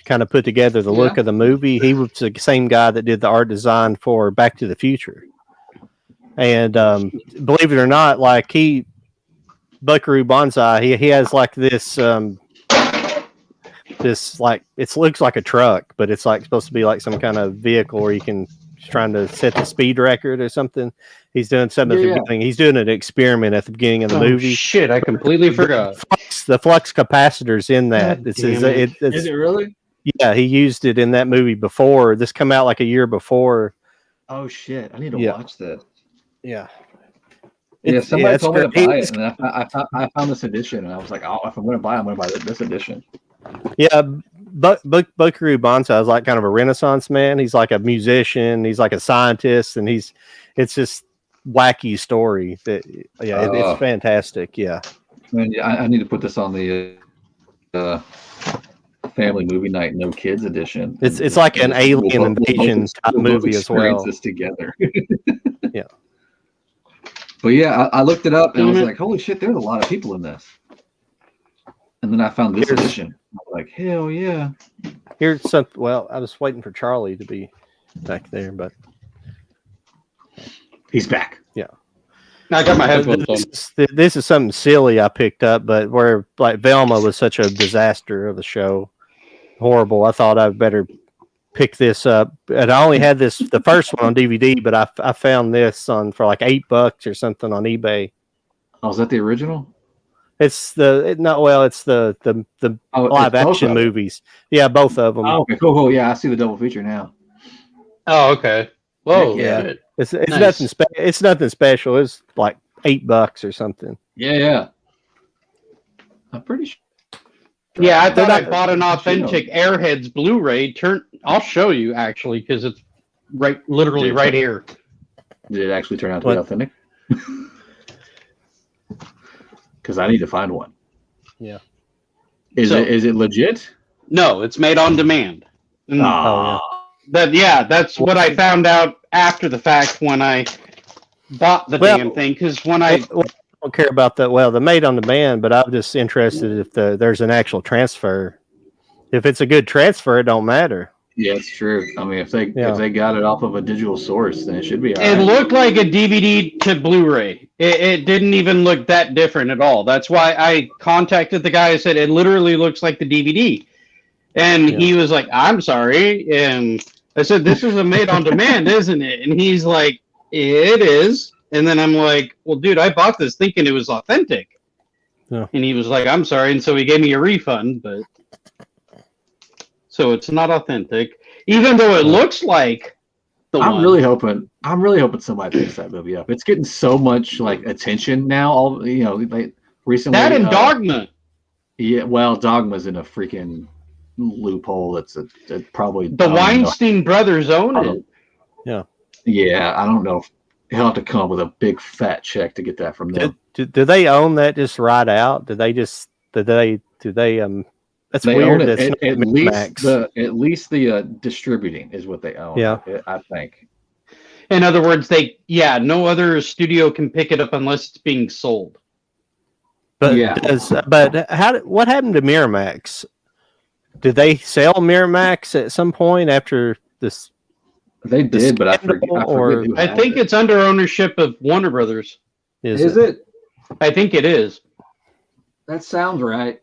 kind of put together the look of the movie. He was the same guy that did the art design for Back to the Future. And believe it or not, like Buckaroo Banzai, he has like this this like it looks like a truck, but it's like supposed to be like some kind of vehicle where you can trying to set the speed record or something. He's doing something at the beginning. He's doing an experiment at the beginning of the movie. Shit, I completely forgot. The flux capacitors in that. Is it really? Yeah, he used it in that movie before. This come out like a year before. Oh shit! I need to watch this. Yeah. Somebody told me to buy it, and I found this edition, and I was like, "Oh, if I'm going to buy it, I'm going to buy this edition." Yeah, Buckaroo Banzai is like kind of a Renaissance man. He's like a musician. He's like a scientist, and it's just wacky story. It's fantastic. Yeah, I need to put this on the family movie night, no kids edition. It's like an alien invasion type movie as well. This together. Yeah. But yeah, I looked it up and I was like, holy shit, there's a lot of people in this. And then I found this edition. I was like, hell yeah. Here's something. Well, I was waiting for Charlie to be back there, but he's back. Yeah. I got my headphones on. This is something silly I picked up, but where like Velma was such a disaster of a show, horrible. I thought I'd better pick this up, and I only had the first one on DVD, but I found this for like $8 or something on eBay. Oh, is that the original? It's the live action movies. Yeah, both of them. Oh, okay, cool. Yeah, I see the double feature now. Oh, okay. Whoa, yeah. It's nothing. It's nothing special. It's like $8 or something. Yeah. I'm pretty sure. Yeah, I thought I bought an authentic Airheads Blu-ray. I'll show you actually because it's literally right here. Did it actually turn out to be authentic? Because I need to find one. Yeah. Is it legit? No, it's made on demand. That's what I found out after the fact when I bought the damn thing. Because when I don't care about that. Well, the made on demand, but I'm just interested if there's an actual transfer. If it's a good transfer, it don't matter. Yeah, it's true. I mean, if they got it off of a digital source, then it should be all right. It looked like a DVD to Blu-ray. It didn't even look that different at all. That's why I contacted the guy. I said, it literally looks like the DVD. And he was like, I'm sorry. And I said, this is a made on demand, isn't it? And he's like, it is. And then I'm like, well, dude, I bought this thinking it was authentic. Yeah. And he was like, I'm sorry. And so he gave me a refund, but so it's not authentic, even though it looks like the one. I'm really hoping somebody picks that movie up. It's getting so much like attention now. Like recently. That and Dogma. Yeah, well, Dogma's in a freaking loophole. That's probably the Weinstein brothers own it. Yeah. Yeah, I don't know if he'll have to come up with a big fat check to get that from them. Do they own that just right out? Do they? That's they weird. Own it. At least the distributing is what they own. Yeah, I think. In other words, no other studio can pick it up unless it's being sold. But what happened to Miramax? Did they sell Miramax at some point after this? They did, but I forget I think it's under ownership of Warner Brothers. Is it? I think it is. That sounds right.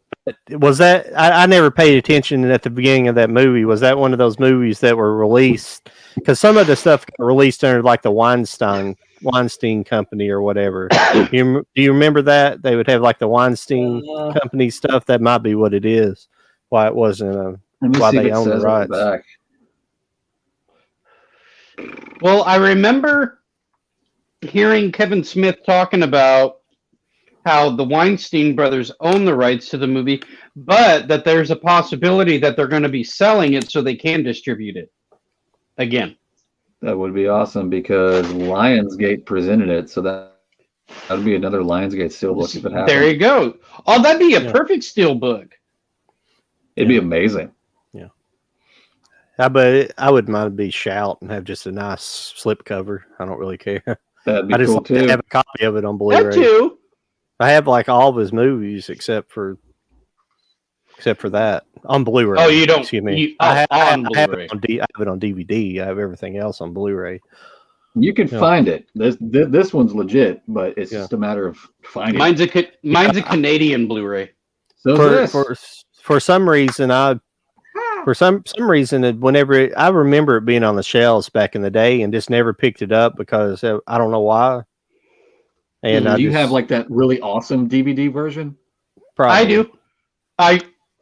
Was that? I never paid attention at the beginning of that movie. Was that one of those movies that were released? Because some of the stuff got released under like the Weinstein Company or whatever. Do you remember that? They would have like the Weinstein Company stuff. That might be what it is. Why it wasn't why they own the rights. Well, I remember hearing Kevin Smith talking about how the Weinstein brothers own the rights to the movie, but that there's a possibility that they're going to be selling it so they can distribute it again. That would be awesome because Lionsgate presented it, so that would be another Lionsgate steelbook if it happened. There you go. Oh, that'd be a perfect steelbook. It'd be amazing. Yeah. But I wouldn't mind be shout and have just a nice slip cover. I don't really care. That'd be I just cool too. Have a copy of it on Blu-ray. That too. I have like all of his movies except for except for that on Blu-ray. Oh, you don't? Excuse me. I have it on DVD. I have everything else on Blu-ray. You can find it. This one's legit, but it's just a matter of finding. Mine's a Canadian Blu-ray. So for some reason, whenever I remember it being on the shelves back in the day, and just never picked it up because I don't know why. And do you have like that really awesome DVD version? Probably. I do.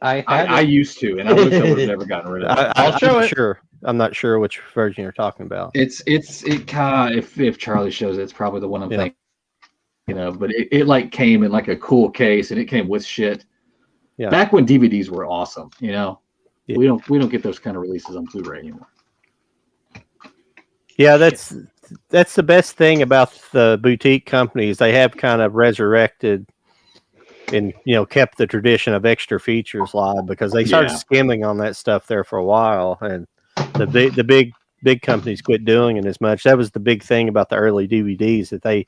I used to, and I wish I would have never gotten rid of it. I'll show it. Sure. I'm not sure which version you're talking about. It kind of, if Charlie shows it, it's probably the one I'm thinking. But it like came in like a cool case, and it came with shit. Yeah. Back when DVDs were awesome, we don't get those kind of releases on Blu-ray anymore. Yeah, that's the best thing about the boutique companies. They have kind of resurrected and kept the tradition of extra features live, because they started skimming on that stuff there for a while, and the big companies quit doing it as much. That was the big thing about the early DVDs, that they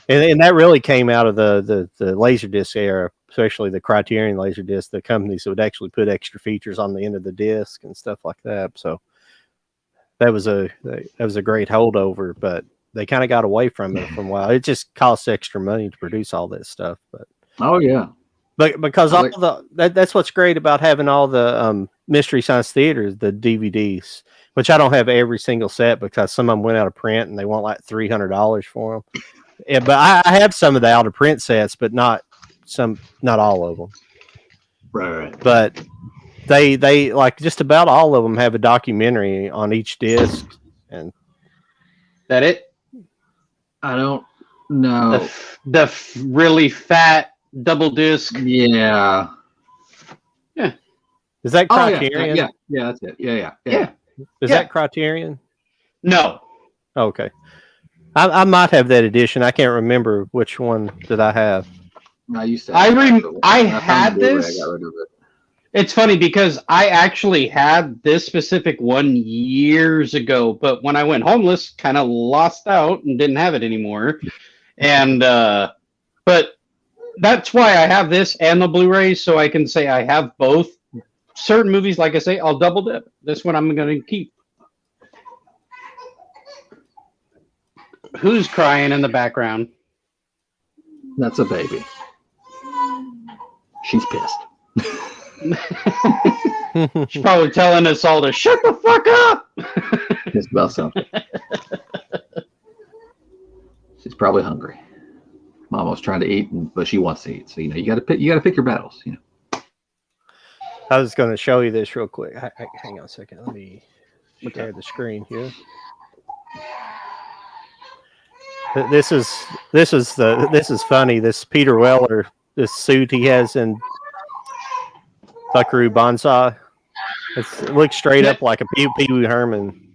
and that really came out of the Laserdisc era, especially the Criterion Laserdisc. The companies that would actually put extra features on the end of the disc and stuff like that. So that was a great holdover, but they kind of got away from it for a while. It just costs extra money to produce all that stuff. But but because that's what's great about having all the Mystery Science Theater, the DVDs, which I don't have every single set because some of them went out of print and they want like $300 for them. Yeah, but I have some of the out of print sets, but not all of them. Right. But they like just about all of them have a documentary on each disc. And that it? I don't know. The really fat double disc. Yeah. Is that Criterion? Yeah, that's it. Yeah. Is that Criterion? No. Okay. I might have that edition. I can't remember which one did I have. No, you said I had this. I got rid of it. It's funny because I actually had this specific one years ago, but when I went homeless, kind of lost out and didn't have it anymore. And but that's why I have this and the Blu-ray, so I can say I have both. Certain movies, like I say, I'll double dip. This one I'm going to keep. Who's crying in the background? That's a baby. She's pissed. She's probably telling us all to shut the fuck up. It's about something. She's probably hungry. Mom was trying to eat, but she wants to eat. So you got to pick your battles. I was going to show you this real quick. Hang on a second. Let me share the screen here. This is funny. This Peter Weller, this suit he has in Buckaroo Banzai. It looks straight up like a Pee Wee Herman.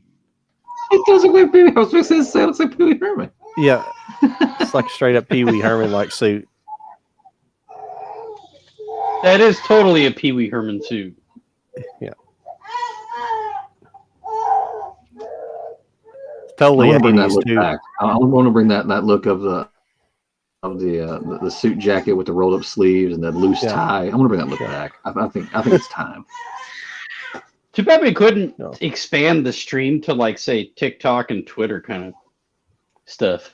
It does look like Pee Wee. I was just going to say it looks like Pee Wee Herman. Yeah, it's like a straight up Pee Wee Herman like suit. That is totally a Pee Wee Herman suit. Yeah. Totally. I want to bring that look back. I want to bring that look of the suit jacket with the rolled up sleeves and the loose tie. I want to bring that look back. I think it's time. Too bad we couldn't expand the stream to like say TikTok and Twitter kind of stuff.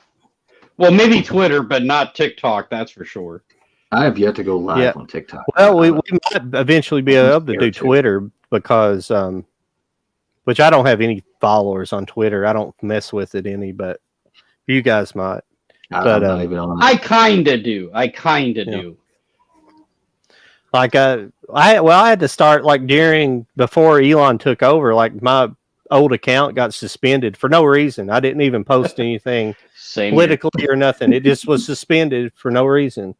Well, maybe Twitter, but not TikTok. That's for sure. I have yet to go live on TikTok. Well, we might eventually be able to do Twitter because, which I don't have any followers on Twitter. I don't mess with it any, but you guys might. I'm not even on. I kind of do. Do. Like I had to start like before Elon took over. Like my old account got suspended for no reason. I didn't even post anything politically or nothing. It just was suspended for no reason.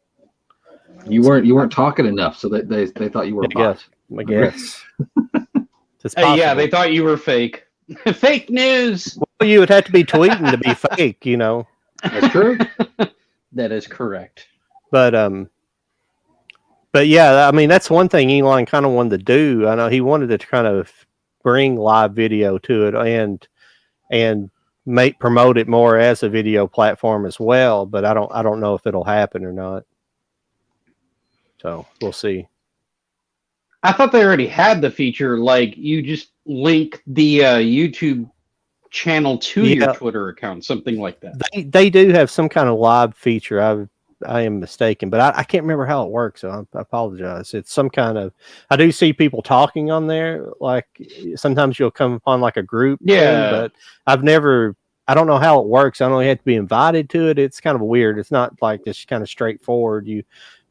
You weren't talking enough, so that they thought you were a bot. I guess. Yeah, they thought you were fake. Fake news. Well, you would have to be tweeting to be fake, That's true. That is correct. But yeah, I mean that's one thing Elon kind of wanted to do. I know he wanted to kind of bring live video to it and promote it more as a video platform as well. But I don't know if it'll happen or not. So we'll see. I thought they already had the feature. Like you just link the YouTube channel to your Twitter account, something like that. They do have some kind of live feature. I am mistaken, but I can't remember how it works. So I apologize. It's some kind of. I do see people talking on there. Like sometimes you'll come upon like a group. Yeah, thing, but I've never. I don't know how it works. I don't have to be invited to it. It's kind of weird. It's not like this kind of straightforward. You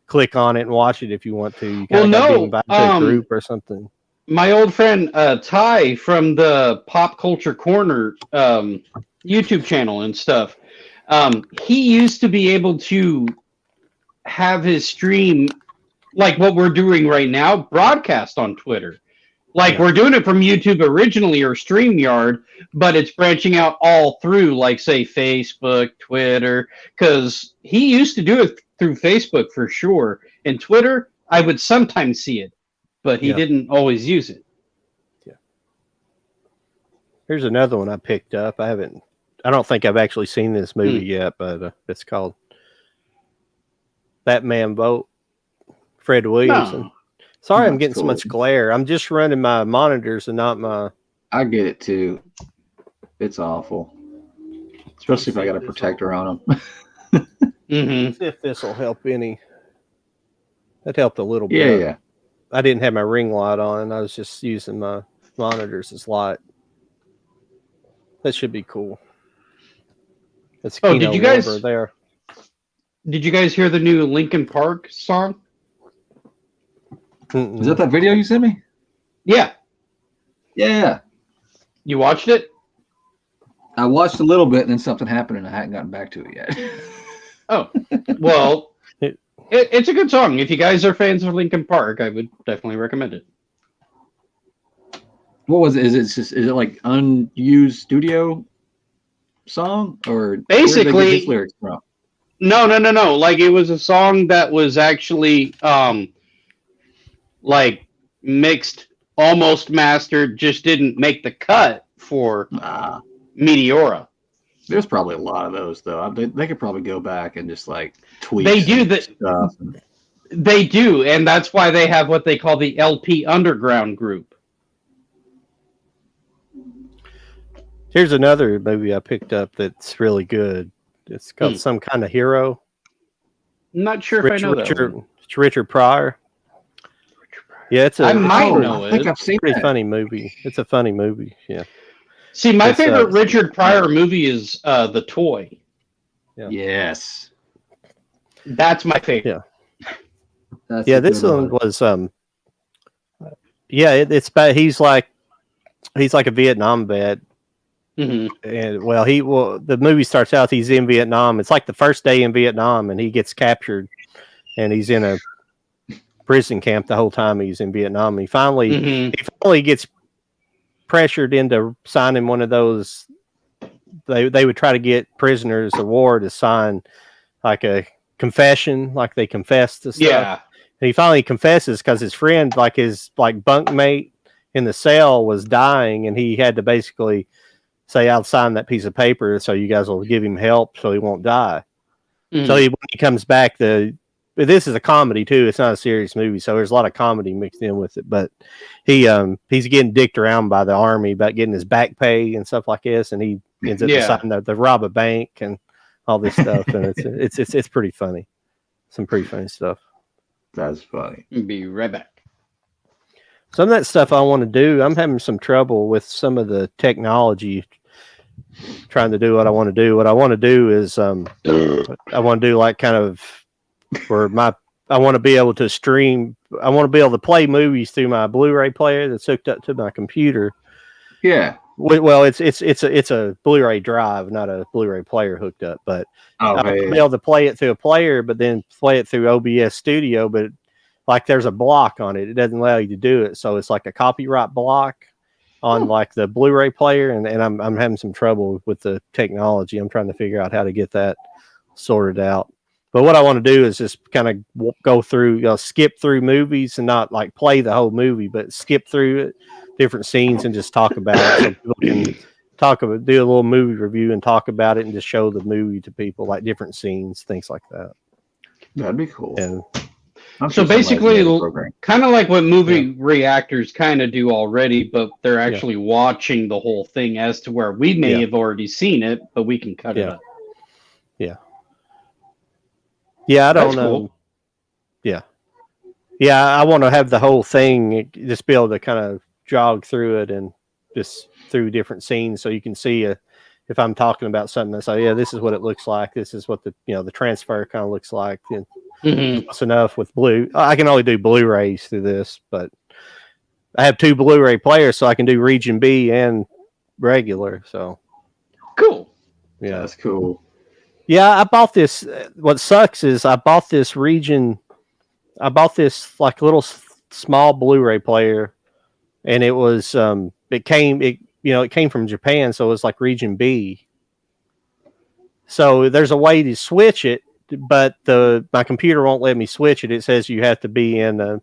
click on it and watch it if you want to. You kind of got to be invited to a group or something. My old friend Ty from the Pop Culture Corner YouTube channel and stuff, he used to be able to have his stream, like what we're doing right now, broadcast on Twitter. Like we're doing it from YouTube originally or StreamYard, but it's branching out all through, like, say, Facebook, Twitter, because he used to do it through Facebook for sure. And Twitter, I would sometimes see it, but he didn't always use it. Yeah. Here's another one I picked up. I don't think I've actually seen this movie yet, but it's called Batman Vote. Fred Williamson. No. Sorry, I'm getting so much glare. I'm just running my monitors and not my. I get it too. It's awful, especially if I got a protector on them. See if this will help any. That helped a little bit. Yeah. I didn't have my ring light on. I was just using my monitors as light. That should be cool. That's did you guys there? Did you guys hear the new Linkin Park song? Is that video you sent me? Yeah. Yeah. You watched it? I watched a little bit, and then something happened, and I hadn't gotten back to it yet. Oh, well, it's a good song. If you guys are fans of Linkin Park, I would definitely recommend it. What was it? Is it like unused studio song, or basically where did they get his lyrics from? No. Like it was a song that was actually like mixed, almost mastered, just didn't make the cut for Meteora. There's probably a lot of those though. They could probably go back and just like tweak. They do that stuff. They do, and that's why they have what they call the LP Underground group. Here's another movie I picked up that's really good. It's called Some Kind of Hero. I'm not sure if I know that. It's Richard Pryor. Yeah, I might know it. I think I've seen pretty funny movie. It's a funny movie. Yeah. See, my favorite Richard Pryor movie is The Toy. Yeah. Yes. That's my favorite. Yeah. This one was it's about he's like a Vietnam vet. And the movie starts out, he's in Vietnam. It's like the first day in Vietnam, and he gets captured, and he's in a prison camp the whole time he's in Vietnam. He finally gets pressured into signing one of those. They would try to get prisoners of war to sign like a confession, like they confess to stuff. Yeah. And he finally confesses because his friend, like his bunkmate in the cell, was dying, and he had to basically say, I'll sign that piece of paper so you guys will give him help so he won't die. So when he comes back, this is a comedy too. It's not a serious movie, so there's a lot of comedy mixed in with it. But he's getting dicked around by the army about getting his back pay and stuff like this, and he ends up deciding to rob a bank and all this stuff. And it's pretty funny. Some pretty funny stuff. That's funny. Be right back. Some of that stuff I want to do, I'm having some trouble with some of the technology trying to do what I want to do. What I want to do is I want to do like kind of where I want to be able to stream. I want to be able to play movies through my Blu-ray player that's hooked up to my computer. Yeah. Well, it's a Blu-ray drive, not a Blu-ray player hooked up. But I'll be able to play it through a player, but then play it through OBS Studio. But like there's a block on it. It doesn't allow you to do it. So it's like a copyright block on like the Blu-ray player. And I'm having some trouble with the technology. I'm trying to figure out how to get that sorted out. But what I want to do is just kind of go through, skip through movies and not like play the whole movie, but skip through it, different scenes, and just talk about it. So people can do a little movie review and talk about it and just show the movie to people, like different scenes, things like that. That'd be cool. And So basically, kind of like what movie reactors kind of do already, but they're actually watching the whole thing as to where we may have already seen it, but we can cut it up. Yeah, I don't know. Cool. Yeah, I want to have the whole thing, just be able to kind of jog through it and just through different scenes, so you can see if I'm talking about something that's like, this is what it looks like. This is what the transfer kind of looks like. And that's enough with blue. I can only do Blu-rays through this, but I have 2 Blu-ray players, so I can do region B and regular. So cool. Yeah, that's cool. Yeah, I bought this. What sucks is I bought this region. I bought this like little small Blu-ray player, and it was it came from Japan, so it was like region B. So there's a way to switch it, but my computer won't let me switch it. It says you have to be in a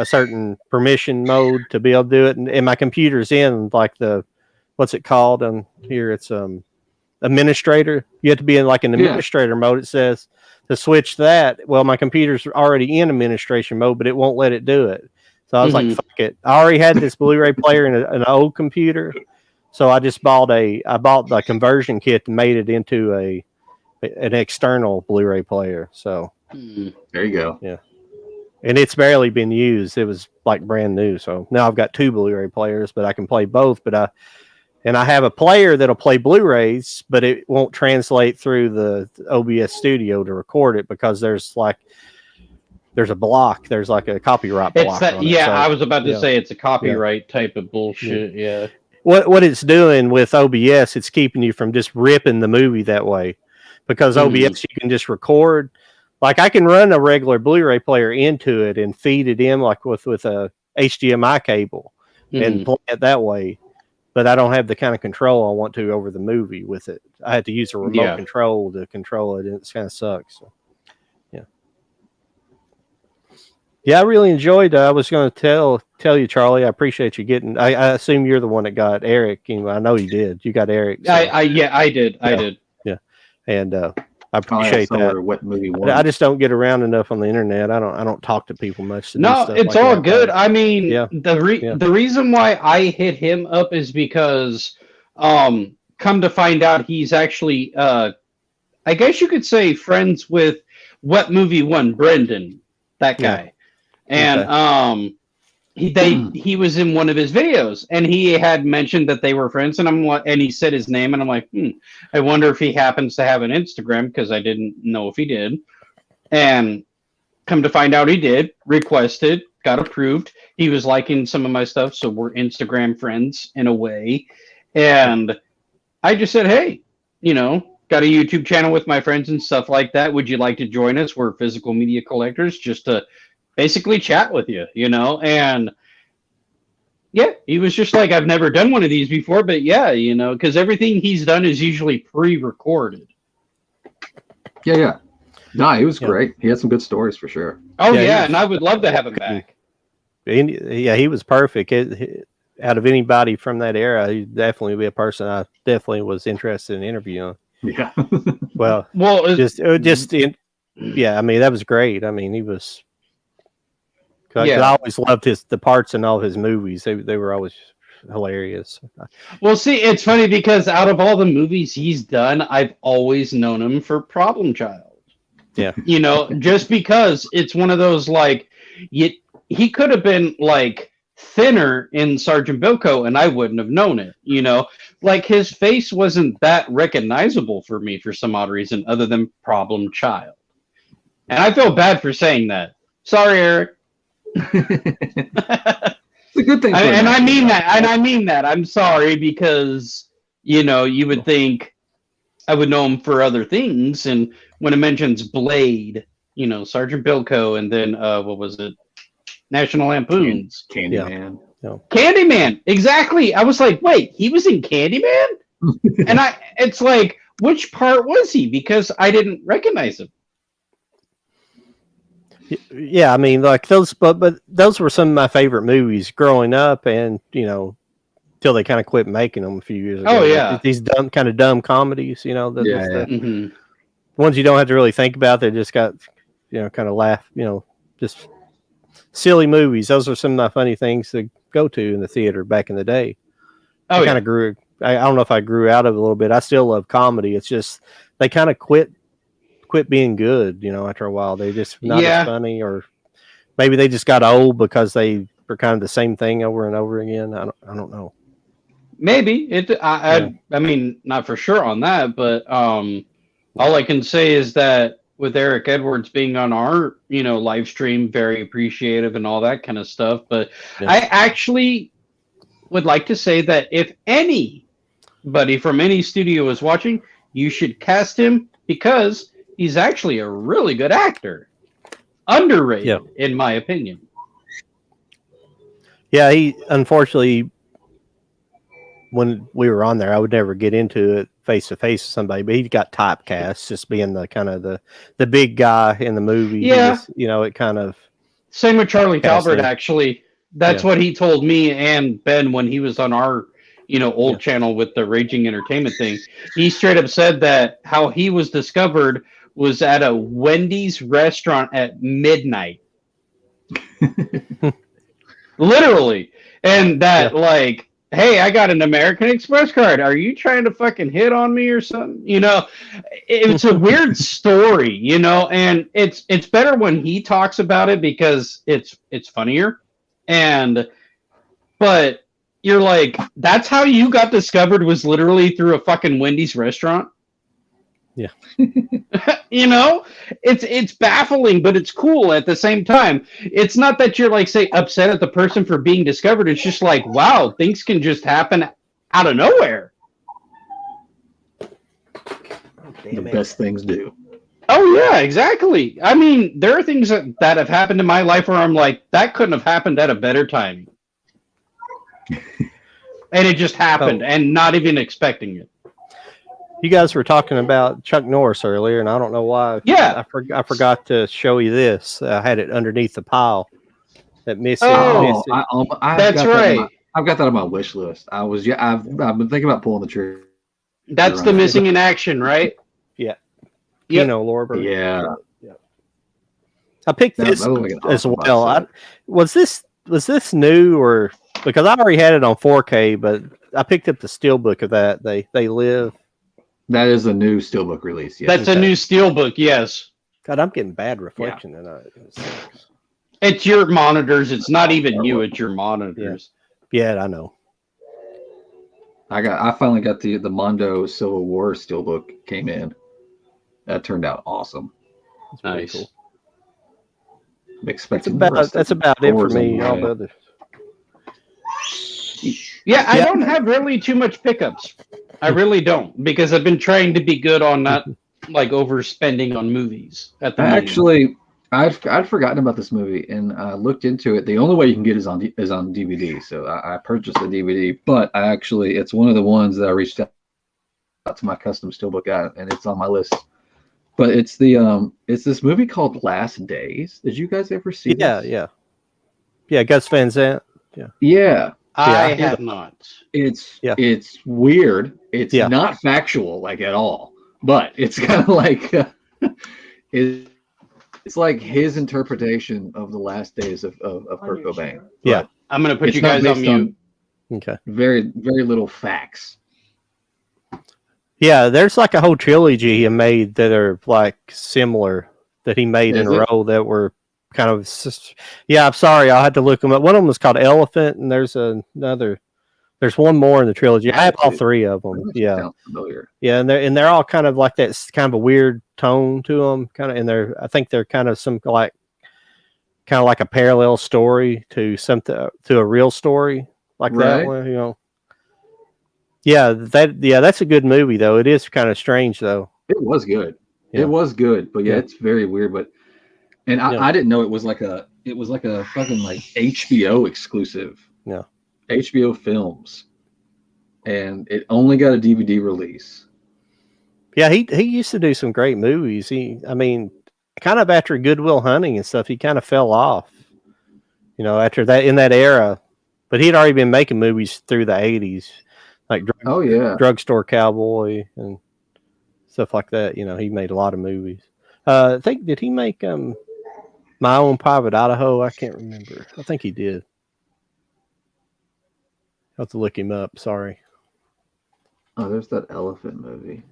certain permission mode to be able to do it, and my computer's in like what's it called? Here it's administrator. You have to be in like an administrator mode. It says to switch that. Well, my computer's already in administration mode, but it won't let it do it. So I was like, fuck it. I already had this Blu-ray player in an old computer, so I just bought the conversion kit and made it into an external Blu-ray player. So there you go. Yeah, and it's barely been used. It was like brand new. So now I've got 2 Blu-ray players, but I can play both. But I have a player that'll play Blu-rays, but it won't translate through the OBS Studio to record it because there's a block. There's like a copyright block. I was about to say it's a copyright type of bullshit. Yeah. What it's doing with OBS, it's keeping you from just ripping the movie that way, because OBS you can just record. Like I can run a regular Blu-ray player into it and feed it in like with a HDMI cable and play it that way. But I don't have the kind of control I want to over the movie with it. I had to use a remote control to control it, and it kind of sucks. So, yeah, I really enjoyed. I was going to tell you, Charlie. I appreciate you getting. I assume you're the one that got Eric. I know you did. You got Eric. So. I did. I did. Yeah, and I appreciate that. What movie I just don't get around enough on the internet. I don't talk to people much. No, it's all good. I mean, the reason why I hit him up is because, come to find out, he's actually, I guess you could say, friends with What Movie One, Brendan, that guy, and he was in one of his videos, and he had mentioned that they were friends, and he said his name, and I'm like, I wonder if he happens to have an Instagram, because I didn't know if he did. And come to find out he did, requested, got approved. He was liking some of my stuff, so we're Instagram friends in a way. And I just said, hey, got a YouTube channel with my friends and stuff like that. Would you like to join us? We're physical media collectors, just to basically chat with you, and he was just like, I've never done one of these before, but because everything he's done is usually pre-recorded. Yeah. No, he was great. He had some good stories for sure. Oh and I would love to have him back. Yeah, he was perfect. Out of anybody from that era, he'd definitely be a person I definitely was interested in interviewing. Yeah. well, I mean, that was great. I mean, he was. I always loved the parts in all his movies. They were always hilarious. Well, see, it's funny because out of all the movies he's done, I've always known him for Problem Child. Yeah. Just because it's one of those, like, he could have been like thinner in Sergeant Bilko and I wouldn't have known it. Like his face wasn't that recognizable for me for some odd reason other than Problem Child. And I feel bad for saying that. Sorry, Eric. It's a good thing, I mean that. I'm sorry, because you would think I would know him for other things, and when it mentions Blade, Sergeant Bilko, and then what was it, National Lampoon's Candyman. Candyman, exactly. I was like, wait, he was in Candyman, and it's like, which part was he? Because I didn't recognize him. Yeah, I mean, like those, but those were some of my favorite movies growing up, and till they kind of quit making them a few years ago. Oh yeah, these dumb comedies, the ones you don't have to really think about. They just got, kind of laugh, just silly movies. Those are some of my funny things to go to in the theater back in the day. I kind of grew. I don't know if I grew out of it a little bit. I still love comedy. It's just they kind of quit being good. After a while, they just not as funny, or maybe they just got old because they were kind of the same thing over and over again. I don't know. Maybe I mean, not for sure on that, but all I can say is that with Eric Edwards being on our live stream, very appreciative and all that kind of stuff. But I actually would like to say that if anybody from any studio is watching, you should cast him because he's actually a really good actor. Underrated, in my opinion. Yeah, he unfortunately, when we were on there, I would never get into it face to face with somebody, but he got typecast just being the kind of the big guy in the movie. Yeah, it kind of same with Charlie Talbert. Actually, that's what he told me and Ben when he was on our old channel with the Raging Entertainment thing. He straight up said that how he was discovered was at a Wendy's restaurant at midnight. Literally. And that hey, I got an American Express card. Are you trying to fucking hit on me or something? It's a weird story, and it's better when he talks about it because it's funnier. But you're like, that's how you got discovered, was literally through a fucking Wendy's restaurant. Yeah. It's baffling, but it's cool at the same time. It's not that you're like, say, upset at the person for being discovered. It's just like, wow, things can just happen out of nowhere. The best things do. Oh yeah, exactly. I mean, there are things that have happened in my life where I'm like, that couldn't have happened at a better time. And it just happened, and not even expecting it. You guys were talking about Chuck Norris earlier, and I don't know why. Yeah, I forgot to show you this. I had it underneath the pile. That missing. Oh, that's right. I've got that on my wish list. I've been thinking about pulling the trigger. That's the missing in action, right? Yeah. Kino Lorber. Yeah. I picked this as well. Was this new, or because I already had it on 4K, but I picked up the steelbook of that. They live. That is a new steelbook release. Yes. That's a new steelbook. Yes. God, I'm getting bad reflection tonight. It's your monitors. It's not even you. It's your monitors. Yeah, I know. I finally got the Mondo Civil War steelbook came in. That turned out awesome. That's nice. Cool. I'm expecting that's about it for me. All the others. Yeah, I don't have really too much pickups. I really don't, because I've been trying to be good on not like overspending on movies at the moment. Actually, I'd forgotten about this movie and looked into it. The only way you can get it is on DVD. So I purchased the DVD, but it's one of the ones that I reached out to my custom steelbook guy, and it's on my list. But it's this movie called Last Days. Did you guys ever see this? Yeah, Gus Van Sant. Yeah. I have not. It's weird. It's not factual like at all, but it's kind of like it's like his interpretation of the last days of Kurt Cobain. Yeah, I'm gonna put you guys on mute. Okay. Very, very little facts. Yeah, there's like a whole trilogy he made that are like similar that he made in a row that were kind of. I'm sorry, I'll have to look them up. One of them was called Elephant, and there's another. There's one more in the trilogy. I have all three of them. Yeah, and they're all kind of like that. Kind of a weird tone to them. Kind of, and I think they're kind of like a parallel story to a real story like that one. You know. Yeah, that's a good movie though. It is kind of strange though. It was good. Yeah. It was good, but it's very weird. But I didn't know it was like a fucking like HBO exclusive. Yeah. HBO Films, and it only got a DVD release. Yeah, he used to do some great movies. Kind of after Good Will Hunting and stuff, he kind of fell off. You know, after that in that era, but he'd already been making movies through the 80s. Like Drugstore Cowboy and stuff like that. You know, he made a lot of movies. I think did he make My Own Private Idaho. I can't remember. I think he did. I'll have to look him up. Sorry. Oh, there's that elephant movie.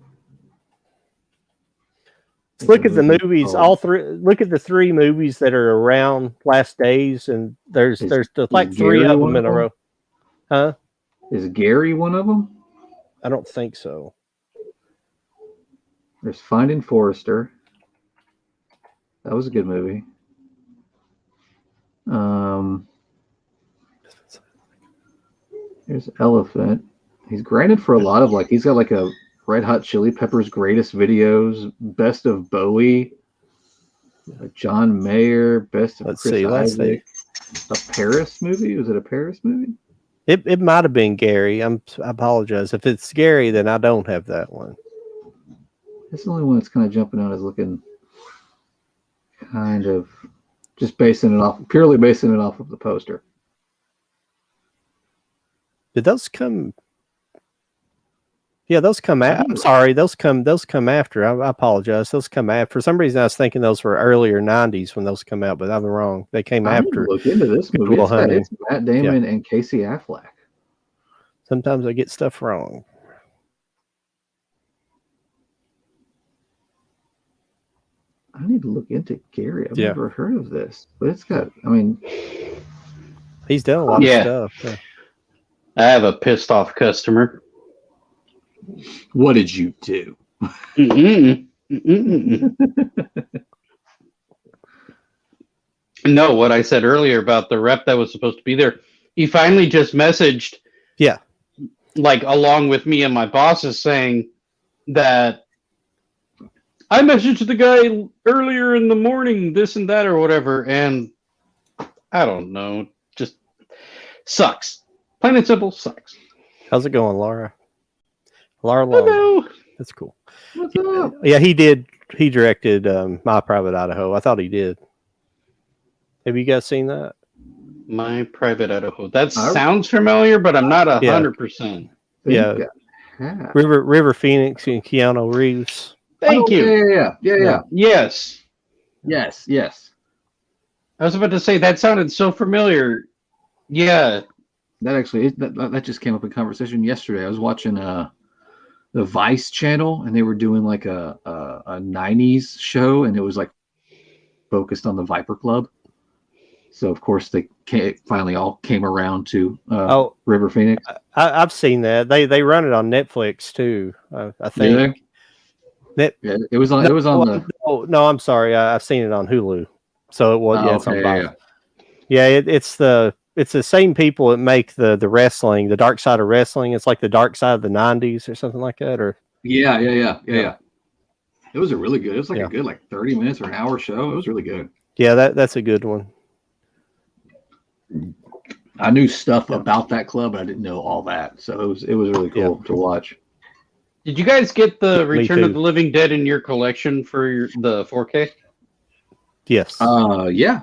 Look at the movies. All three. Look at the three movies that are around Last Days, and there's like three of them in a row. Huh? Is Gary one of them? I don't think so. There's Finding Forrester. That was a good movie. There's Elephant. He's granted for a lot of he's got like a Red Hot Chili Peppers greatest videos, Best of Bowie, John Mayer, Best of Chris Isaac. A Paris movie? Was it a Paris movie? It might have been Gary. I apologize. If it's Gary, then I don't have that one. That's the only one that's kind of jumping out as looking kind of just purely basing it off of the poster. Did those come? Yeah, those come out. I'm sorry, those come after. I apologize. Those come after. For some reason, I was thinking those were earlier '90s when those come out, but I'm wrong. They came after. Look into this movie. It's Matt Damon and Casey Affleck. Sometimes I get stuff wrong. I need to look into Gary. I've never heard of this, but it's got. I mean, he's done a lot of stuff. Yeah. I have a pissed off customer. What did you do? No, what I said earlier about the rep that was supposed to be there. He finally just messaged. Yeah. Like along with me and my bosses saying that I messaged the guy earlier in the morning, this and that or whatever. And I don't know. Just sucks. Plain and simple, sucks. How's it going, Laura? Laura Hello. That's cool. What's up? Yeah, he did. He directed My Private Idaho. I thought he did. Have you guys seen that? My Private Idaho. That sounds familiar, but I'm not 100%. Yeah. River Phoenix and Keanu Reeves. Thank you. Yeah. Yes. I was about to say that sounded so familiar. Yeah. That actually that just came up in conversation yesterday. I was watching the Vice channel, and they were doing like a 90s show, and it was like focused on the Viper Club. So of course they finally all came around to River Phoenix. I've seen that. They run it on Netflix too. I think. Yeah, it was on. No, I'm sorry. I've seen it on Hulu. So it was. It's the same people that make the wrestling, the Dark Side of Wrestling. It's like the Dark Side of the '90s or something like that. Or yeah. It was a really good. It was like a good 30 minutes or an hour show. It was really good. Yeah, that's a good one. I knew stuff about that club, but I didn't know all that. So it was really cool to watch. Did you guys get the Return of the Living Dead in your collection for the 4K? Yes. Yeah.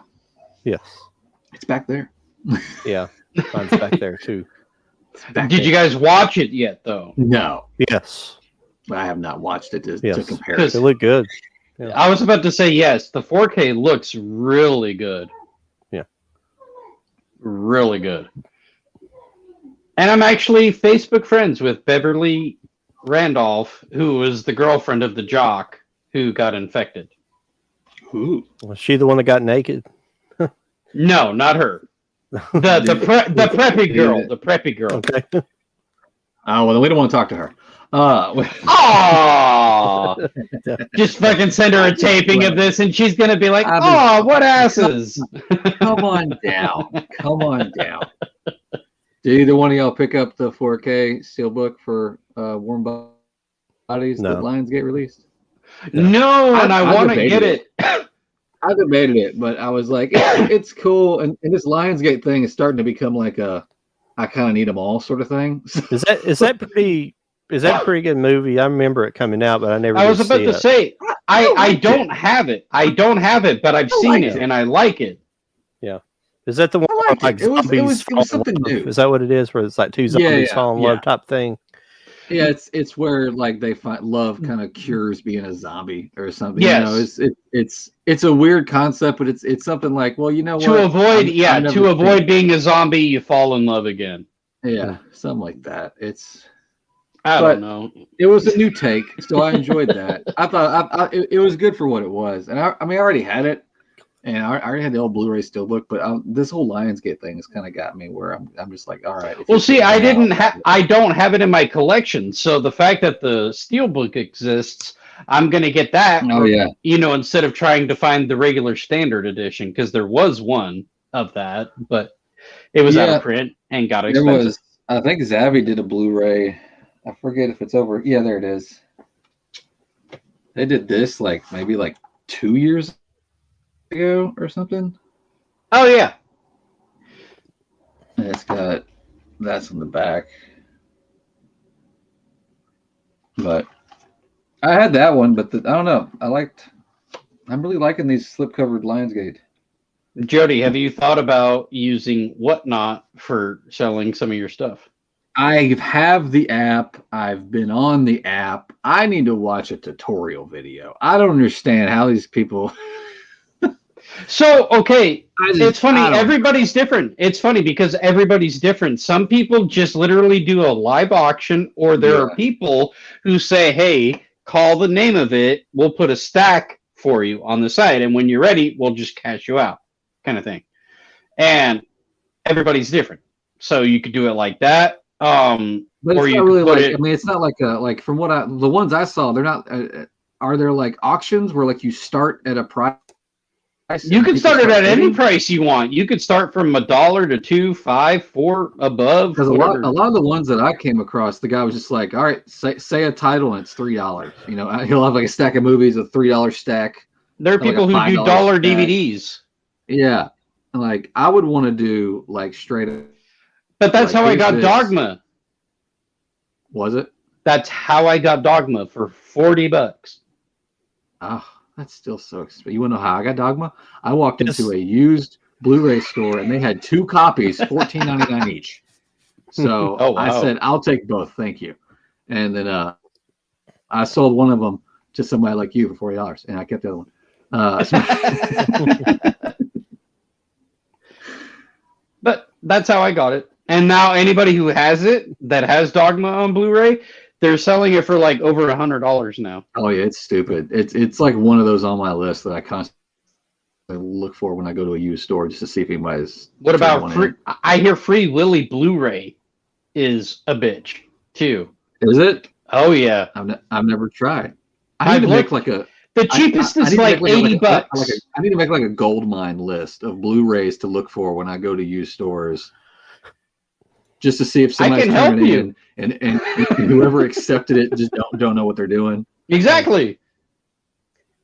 Yes. It's back there. Yeah, mine's back there too. Did you guys watch it yet, though? No. Yes. I have not watched it to compare. It looked good. Yeah. I was about to say yes. The 4K looks really good. Yeah. Really good. And I'm actually Facebook friends with Beverly Randolph, who was the girlfriend of the jock who got infected. Ooh. Was she the one that got naked? No, not her. The preppy girl. The preppy girl. Okay. Oh, well, then we don't want to talk to her. Just fucking send her a taping of this, and she's gonna be like, "Oh, what asses!" Come on down. Did either one of y'all pick up the 4K steelbook for Warm Bodies that Lionsgate released? No, and I want to get it. I debated it, but I was like, it's cool, and this Lionsgate thing is starting to become like a I kind of need them all sort of thing. Is that pretty good movie? I remember it coming out, but I never. I was about to say I don't have it. I don't have it, but I've seen it and I like it. Yeah. Is that the one like zombies? It was something new. Is that what it is? Where it's like two zombies fall in love type thing? Yeah, it's where like they find love kind of cures being a zombie or something. Yes. You know, it's a weird concept, but it's something like, well, you know to what? avoid I've never to avoid being a zombie, you fall in love again. Yeah, something like that. I don't know. It was a new take, so I enjoyed that. I thought it was good for what it was, and I mean I already had it, and I already had the old Blu-ray Steelbook, but this whole Lionsgate thing has kind of got me where I'm just like, all right. Well, see, I don't have it in my collection, so the fact that the Steelbook exists, I'm gonna get that. Oh yeah. You know, instead of trying to find the regular standard edition, because there was one of that, but it was out of print and got expensive. I think Zavvi did a Blu-ray. I forget if it's over. Yeah, there it is. They did this maybe 2 years ago or something. Oh yeah. And that's on the back. But I had that one, but I don't know. I'm really liking these slip-covered Lionsgate. Jody, have you thought about using Whatnot for selling some of your stuff? I have the app. I've been on the app. I need to watch a tutorial video. I don't understand how these people. So, okay, it's funny. Everybody's different. It's funny because everybody's different. Some people just literally do a live auction, or there are people who say, hey, call the name of it. We'll put a stack for you on the site. And when you're ready, we'll just cash you out, kind of thing. And everybody's different. So you could do it like that. But it's not really I mean, it's not like from the ones I saw, they're not. Are there like auctions where you start at a price? You can start it at any price you want. You could start from $1 to $2, $5, $4 above. Because a lot of the ones that I came across, the guy was just like, all right, say a title and it's $3. You know, he'll have a stack of movies, a $3 stack. There are people who do dollar DVDs. Yeah, I would want to do straight up. But that's how I got Dogma. Was it? That's how I got Dogma for $40. Oh, that's still so expensive. You want to know how I got Dogma? I walked into a used Blu-ray store and they had 2 copies, $14.99 each. So I said, I'll take both, thank you. And then I sold one of them to somebody like you for $40, and I kept the other one. But that's how I got it. And now anybody who has it, that has Dogma on Blu-ray, they're selling it for over $100 now. Oh yeah, it's stupid. It's like one of those on my list that I constantly look for when I go to a used store just to see if anybody's. What about I hear Free Willy Blu-ray is a bitch too. Is it? Oh yeah. I've never tried. I need to make the cheapest is $80. I need to make a gold mine list of Blu-rays to look for when I go to used stores. Just to see if somebody's coming in and whoever accepted it just don't know what they're doing. Exactly.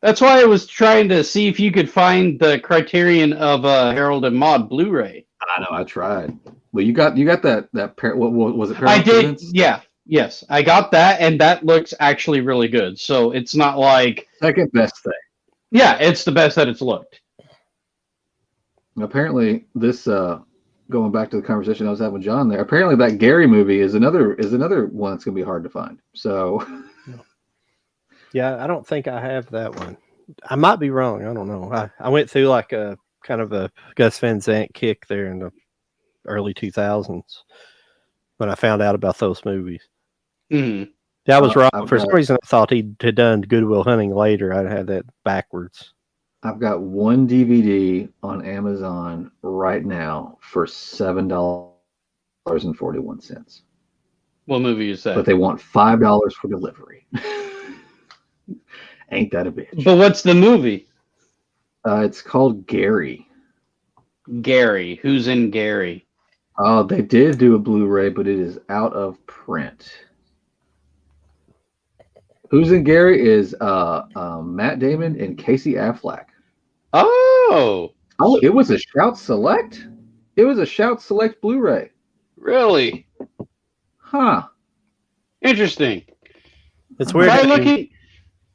That's why I was trying to see if you could find the Criterion of Harold and Maude Blu-ray. I know, I tried. Well, you got that what was it? I did. Yeah. Yes, I got that, and that looks actually really good. So it's not like second best thing. Yeah, it's the best that it's looked. Apparently, this going back to the conversation I was having with John there. Apparently, that Gary movie is another one that's going to be hard to find. So, yeah, I don't think I have that one. I might be wrong. I don't know. I went through a kind of a Gus Van Sant kick there in the early 2000s when I found out about those movies. Mm-hmm. That was wrong. For some reason, I thought he had done Good Will Hunting later. I had that backwards. I've got one DVD on Amazon right now for $7.41. What movie is that? But they want $5 for delivery. Ain't that a bitch? But what's the movie? It's called Gary. Gary. Who's in Gary? Oh, they did do a Blu-ray, but it is out of print. Who's in Gary is Matt Damon and Casey Affleck. Oh, it was a Shout Select? It was a Shout Select Blu-ray. Really? Huh. Interesting. It's weird.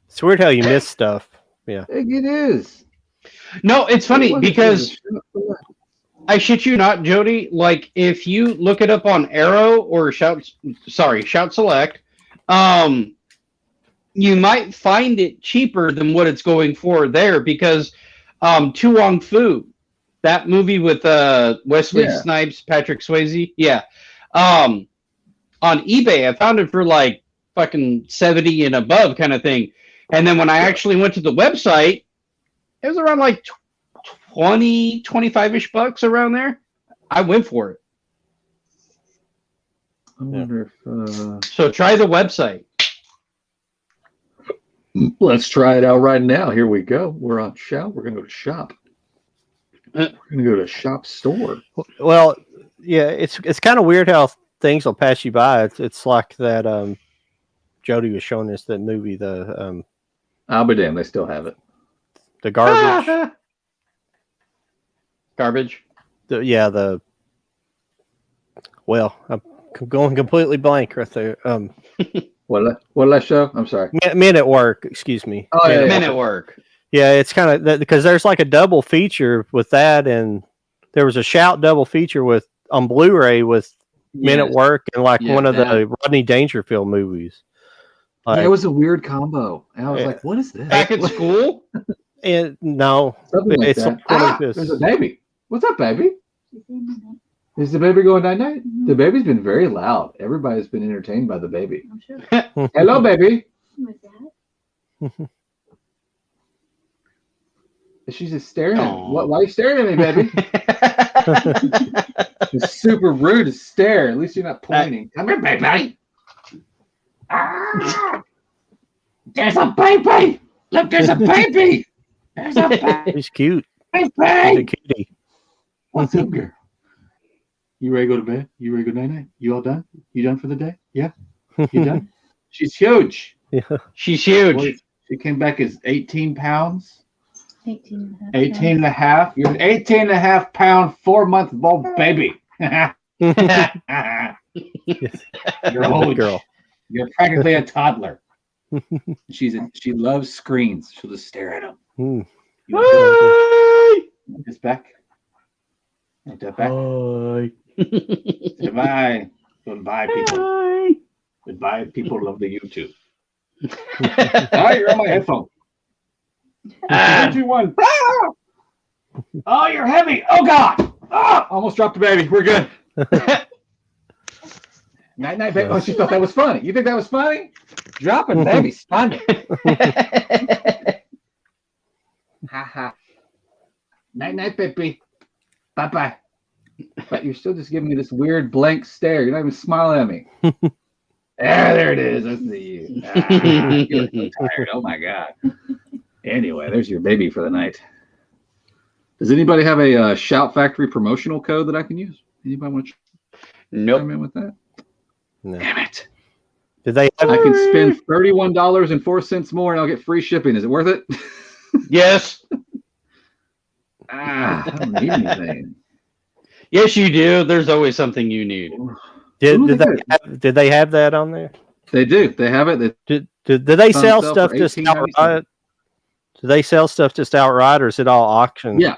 It's weird how you miss stuff. Yeah. It is. No, it's funny because I shit you not, Jody. If you look it up on Arrow or Shout Select, you might find it cheaper than what it's going for there because Tu Wong Fu, that movie with Wesley Snipes, Patrick Swayze, on eBay I found it for like fucking 70 and above kind of thing, and then when I actually went to the website, it was around like 20, 25-ish bucks around there. I went for it. I wonder if so try the website. Let's try it out right now. Here we go. We're on shop. We're gonna go to shop. We're gonna go to shop store. Well, yeah, it's kind of weird how things will pass you by. It's like that. Jody was showing us that movie. The I'll be damned. They still have it. The garbage. Garbage. Well, I'm going completely blank right there. What did I show? I'm sorry. Men at Work. Excuse me. Oh, yeah, Men at Work. Yeah, it's kind of that because there's like a double feature with that, and there was a Shout double feature on Blu-ray with Men at Work and like one of the Rodney Dangerfield movies. Like, it was a weird combo, and I was like, "What is this?" Back at school? And no, something like that. There's a baby. What's up, baby? Is the baby going night-night? The baby's been very loud. Everybody's been entertained by the baby. I'm sure. Hello, baby. She's just staring at me. Why are you staring at me, baby? It's super rude to stare. At least you're not pointing. Come here, baby. Ah, there's a baby. Look, there's a baby. There's a baby. He's cute. Baby. He's a cutie. What's up, girl? You ready to go to bed? You ready to go night-night? You all done? You done for the day? Yeah? You done? She's huge. Yeah. She's huge. Boy, she came back as 18 pounds. 18 and a half. 18 and a half. You're an 18 and a half pound, 4-month-old baby. You're old girl. You're practically a toddler. She loves screens. She'll just stare at them. Just back. Step back. Goodbye. Goodbye, people. Bye. Goodbye, people of the YouTube. You're on my headphone. 3, 2, 1. Oh, you're heavy. Oh, God. Oh, almost dropped the baby. We're good. Night-night, baby. Oh, she thought that was funny. You think that was funny? Dropping baby's funny. Ha. Night-night, baby. Bye-bye. But you're still just giving me this weird blank stare. You're not even smiling at me. There it is. I see you. You're so tired. Oh, my God. Anyway, there's your baby for the night. Does anybody have a Shout Factory promotional code that I can use? Anybody want to chime in with that? No. Damn it. Did they? I can spend $31.04 more and I'll get free shipping. Is it worth it? Yes. I don't need anything. Yes, you do. There's always something you need. Did they have that on there? They do. They have it. Did they sell stuff just outright? Do they sell stuff just outright, or is it all auction? Yeah.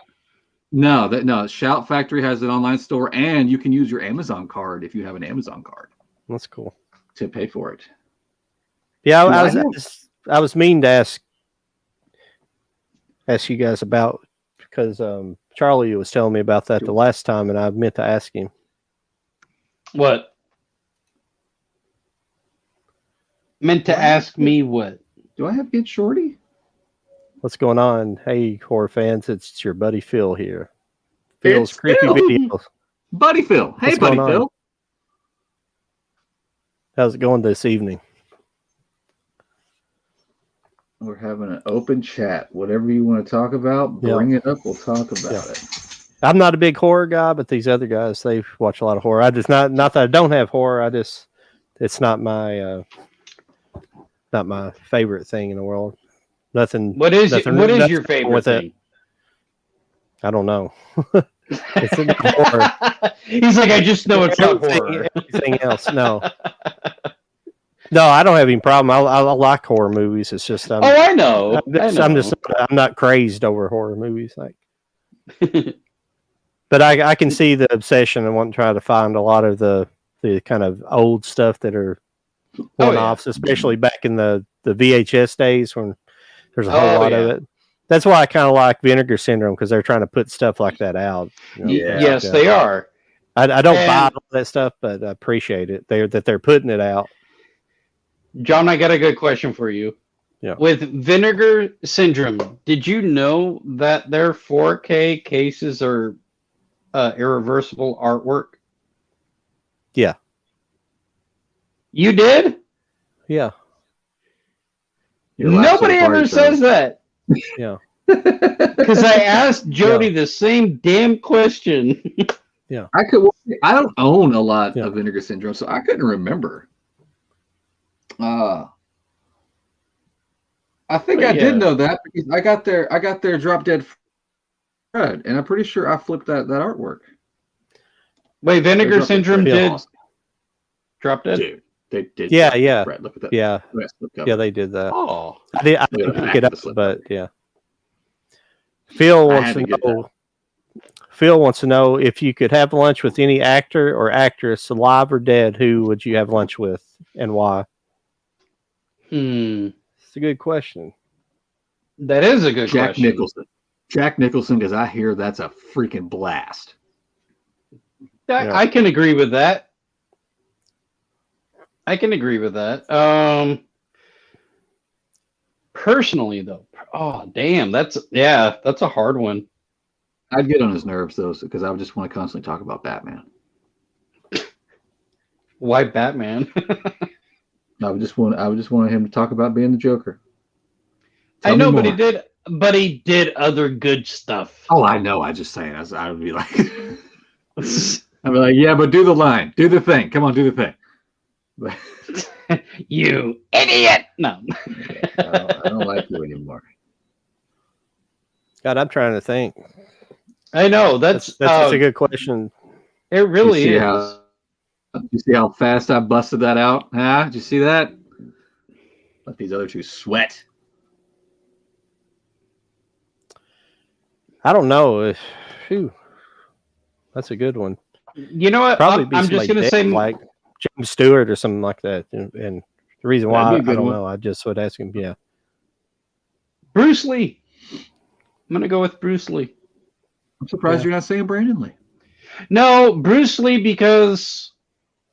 No. Shout Factory has an online store, and you can use your Amazon card if you have an Amazon card. That's cool. To pay for it. Yeah, I was meaning to ask you guys about because Charlie was telling me about that the last time, and I meant to ask him. What? Meant to ask me what? Do I have Get Shorty? What's going on? Hey, horror fans, it's your buddy Phil here. Phil's creepy Phil. videos. Buddy Phil. Hey, buddy Phil. How's it going this evening? We're having an open chat. Whatever you want to talk about, bring it up. We'll talk about it. I'm not a big horror guy, but these other guys, they watch a lot of horror. I just not that I don't have horror. It's not my favorite thing in the world. Nothing. What is nothing your favorite thing? It. I don't know. It's not horror. He's like, I just know it's not horror. Everything else, no. No, I don't have any problem. I like horror movies. It's just I know. I'm not crazed over horror movies. Like, but I can see the obsession and want to try to find a lot of the kind of old stuff that are one-offs, especially back in the VHS days when there's a whole lot of it. That's why I kind of like Vinegar Syndrome, because they're trying to put stuff like that out. Yes, they are. I don't buy all that stuff, but I appreciate it. They're putting it out. John, I got a good question for you. Yeah. With Vinegar Syndrome, did you know that their 4K cases are irreversible artwork? Yeah. You did? Yeah. Nobody ever says that. Yeah. Because I asked Jody the same damn question. Yeah. I don't own a lot of Vinegar Syndrome, so I couldn't remember. I think I did know that because I got their Drop Dead Fred, and I'm pretty sure I flipped that artwork. Wait, Vinegar Syndrome did Drop Dead? Dude, they did. Yeah. Fred. Look at that. Yeah. They did that. Oh. I didn't pick it up, but yeah. Phil wants to know if you could have lunch with any actor or actress, alive or dead, who would you have lunch with and why? It's a good question. That is a good question. Jack Nicholson, because I hear that's a freaking blast. I can agree with that. Personally, though, that's a hard one. I'd get on his nerves though, because I would just want to constantly talk about Batman. Why Batman? I would just want him to talk about being the Joker. I know, but he did other good stuff. Oh, I know. I just saying. I would be like, I'd be like, yeah, but do the line, do the thing. Come on, do the thing. You idiot! No, I don't like you anymore. God, I'm trying to think. I know that's a good question. It really is. You see how fast I busted that out? Huh? Did you see that? Let these other two sweat. I don't know. That's a good one. You know what? Probably I'm just going to say like James Stewart or something like that. And the reason why I don't know, I just would ask him. Yeah, Bruce Lee. I'm going to go with Bruce Lee. I'm surprised you're not saying Brandon Lee. No, Bruce Lee, because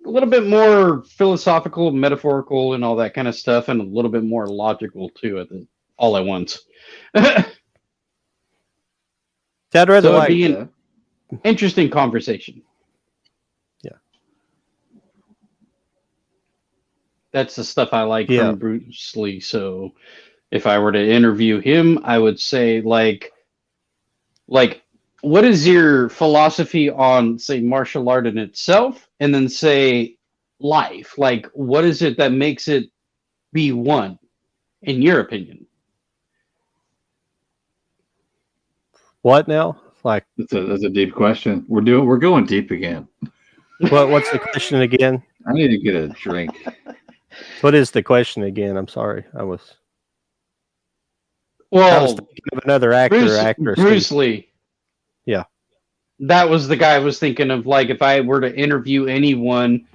a little bit more philosophical, metaphorical, and all that kind of stuff, and a little bit more logical too. All at once. I'd rather it'd be an interesting conversation. Yeah, that's the stuff I like from Bruce Lee. So, if I were to interview him, I would say like, what is your philosophy on, say, martial art in itself, and then say life? Like, what is it that makes it be one, in your opinion? What now? Like that's a deep question. We're going deep again. What's the question again? I need to get a drink. What is the question again? I'm sorry. I was thinking of another actor or actress. Bruce Lee. Yeah. That was the guy I was thinking of. Like, if I were to interview anyone,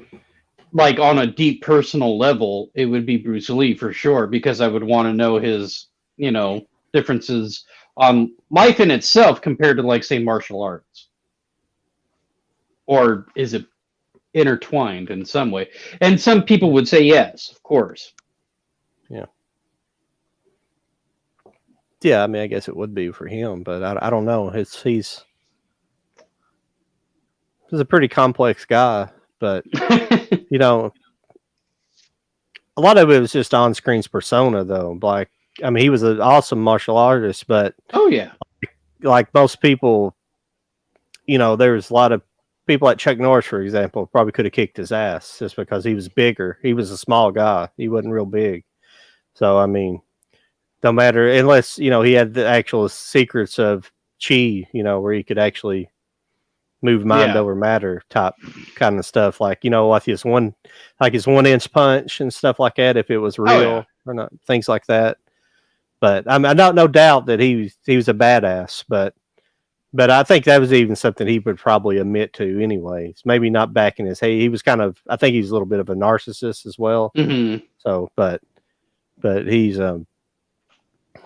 like on a deep personal level, it would be Bruce Lee for sure, because I would want to know his, differences on life in itself compared to, like, say, martial arts. Or is it intertwined in some way? And some people would say yes, of course. Yeah. Yeah, I mean, I guess it would be for him, but I don't know. He's a pretty complex guy, but a lot of it was just on-screen's persona, though. Like, I mean, he was an awesome martial artist, but like most people, there's a lot of people like Chuck Norris, for example, probably could have kicked his ass just because he was bigger. He was a small guy. He wasn't real big. So, I mean, no matter, unless, he had the actual secrets of chi, where he could actually move mind over matter type kind of stuff. Like, like his 1 inch punch and stuff like that, if it was real or not, things like that. But I mean, no doubt that he was a badass, but But I think that was even something he would probably admit to anyways. Maybe not back in his head. He was kind of, I think he's a little bit of a narcissist as well. Mm-hmm. So, but he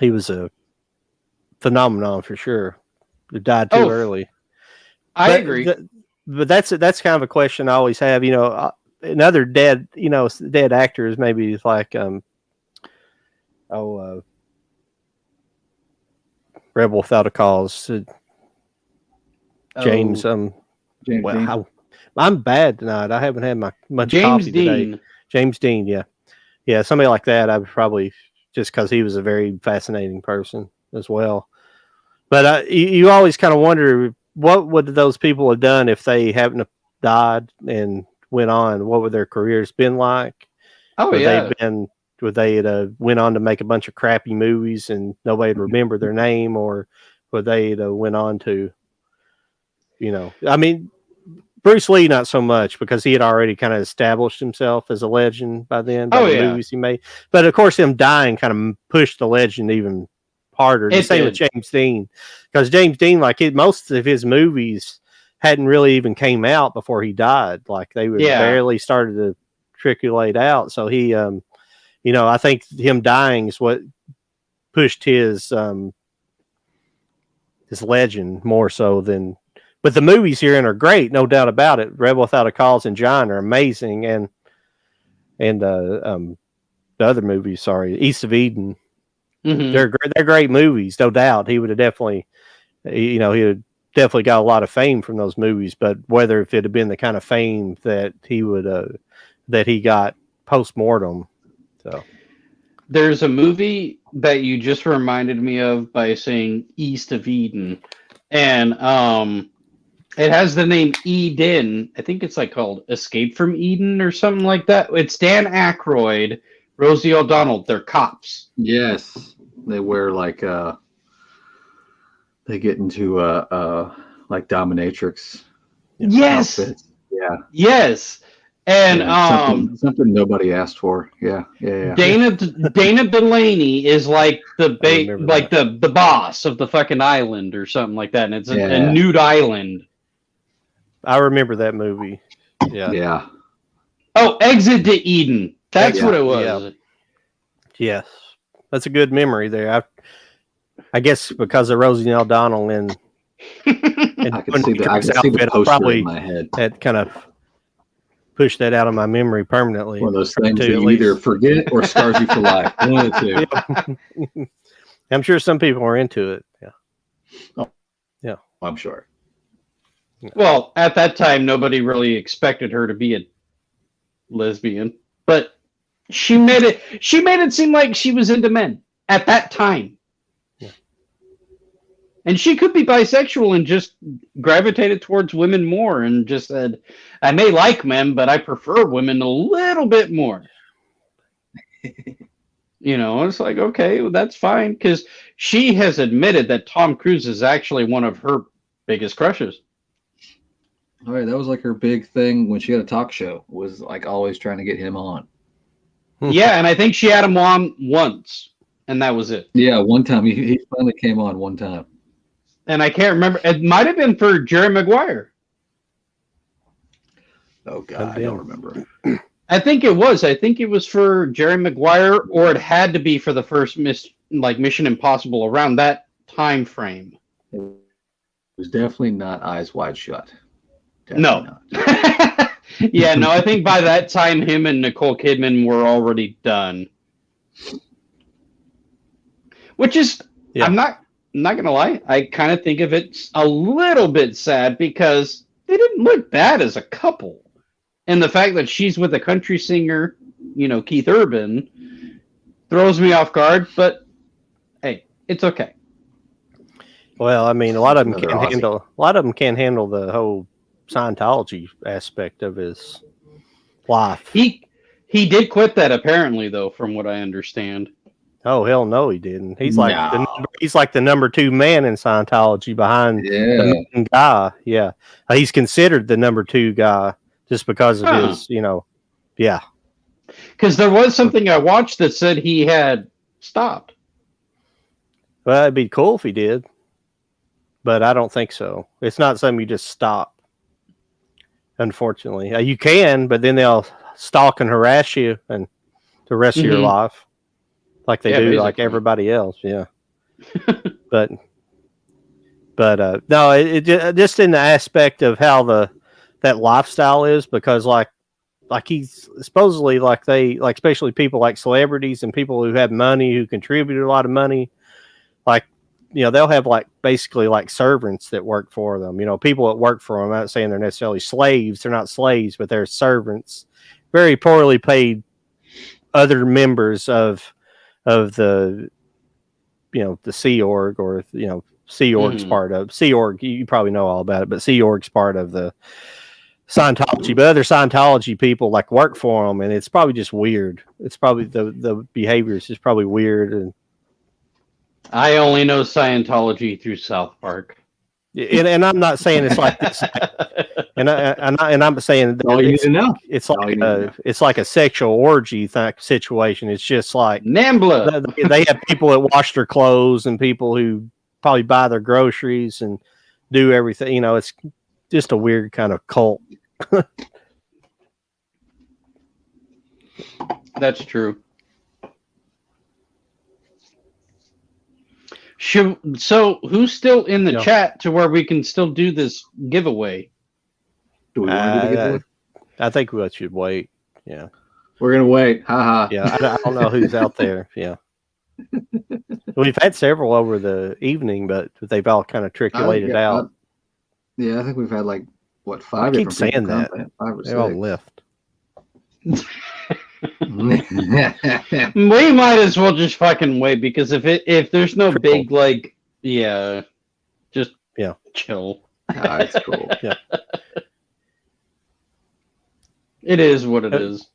was a phenomenon for sure. He died too early. I agree. But that's kind of a question I always have. You know, another dead actors maybe like Rebel Without a Cause. James, James well, I'm bad tonight. I haven't had much James coffee Dean. today. James Dean, yeah, somebody like that. I would probably, just because he was a very fascinating person as well. But you always kind of wonder, what would those people have done if they hadn't have died and went on? What would their careers been like? Oh, Would they have went on to make a bunch of crappy movies and nobody would remember their name, or would they have went on to, I mean, Bruce Lee, not so much, because he had already kind of established himself as a legend by then, by the movies he made. But of course, him dying kind of pushed the legend even harder. The same with James Dean, because James Dean, like most of his movies hadn't really even came out before he died. Like they were barely started to triculate out. So he, I think him dying is what pushed his legend more so than. But the movies herein are great, no doubt about it. Rebel Without a Cause and John are amazing, and the other movies, East of Eden, they're great movies, no doubt. He would have definitely, he would definitely got a lot of fame from those movies. But whether if it had been the kind of fame that he would that he got post mortem, so. There's a movie that you just reminded me of by saying East of Eden, and it has the name Eden. I think it's like called Escape from Eden or something like that. It's Dan Aykroyd, Rosie O'Donnell. They're cops. Yes, they wear like they get into like dominatrix. Yes. Outfits. Yeah. Yes. And something nobody asked for. Yeah. Dana Delaney is like the boss of the fucking island or something like that, and it's a nude island. I remember that movie. Yeah. Oh, Exit to Eden. That's what it was. Yeah. Yes, that's a good memory there. I guess because of Rosie O'Donnell and I can see the poster in my head. That kind of pushed that out of my memory permanently. One of those things that you either forget or scars you for life. One of the two. I'm sure some people are into it. Yeah. Oh, yeah, I'm sure. Well, at that time, nobody really expected her to be a lesbian, but she made it seem like she was into men at that time. Yeah. And she could be bisexual and just gravitated towards women more and just said, I may like men, but I prefer women a little bit more. It's like, okay, well, that's fine, because she has admitted that Tom Cruise is actually one of her biggest crushes. All right, that was like her big thing when she had a talk show, was like always trying to get him on. Yeah, and I think she had him on once, and that was it. Yeah, one time. He finally came on one time. And I can't remember. It might have been for Jerry Maguire. Oh, God, I don't remember. I think it was. I think it was for Jerry Maguire, or it had to be for the first Mission Impossible around that time frame. It was definitely not Eyes Wide Shut. Definitely not. Yeah, no, I think by that time him and Nicole Kidman were already done. Which is, I'm not gonna lie, I kind of think of it a little bit sad, because they didn't look bad as a couple. And the fact that she's with a country singer, Keith Urban, throws me off guard, but hey, it's okay. Well, I mean, a lot of them can't handle the whole Scientology aspect of his life. He did quit that, apparently, though, from what I understand. Oh, hell no, he didn't. He's like the number 2 man in Scientology behind the main guy. Yeah, he's considered the number 2 guy just because of his, yeah. Because there was something I watched that said he had stopped. Well, it'd be cool if he did. but I don't think so. It's not something you just stop. Unfortunately, you can, but then they'll stalk and harass you and the rest of your life, like they do, basically. Like everybody else. Yeah, but no, it just in the aspect of how that lifestyle is, because like he's supposedly like especially people like celebrities and people who have money, who contribute a lot of money, like. They'll have like basically like servants that work for them. People that work for them. I'm not saying they're necessarily slaves. They're not slaves, but they're servants, very poorly paid other members of the the Sea Org, or Sea Org's part of Sea Org. You probably know all about it, but Sea Org's part of the Scientology. But other Scientology people like work for them, and it's probably just weird. It's probably the behavior is just probably weird. And I only know Scientology through South Park, and I'm not saying it's like this, and I'm saying all you need to know. It's like a sexual orgy situation. It's just like NAMBLA. They have people that wash their clothes and people who probably buy their groceries and do everything. It's just a weird kind of cult. That's true. So who's still in the chat to where we can still do this giveaway? Do we want to do the giveaway? I think we should wait. Yeah, we're gonna wait. Haha. Yeah, I don't know who's out there. Yeah, we've had several over the evening, but they've all kind of trickulated out. I think we've had like 5. I keep saying that. 5 or 6. They all left. We might as well just fucking wait, because if there's no big just chill. It's cool. Yeah, it is what it is.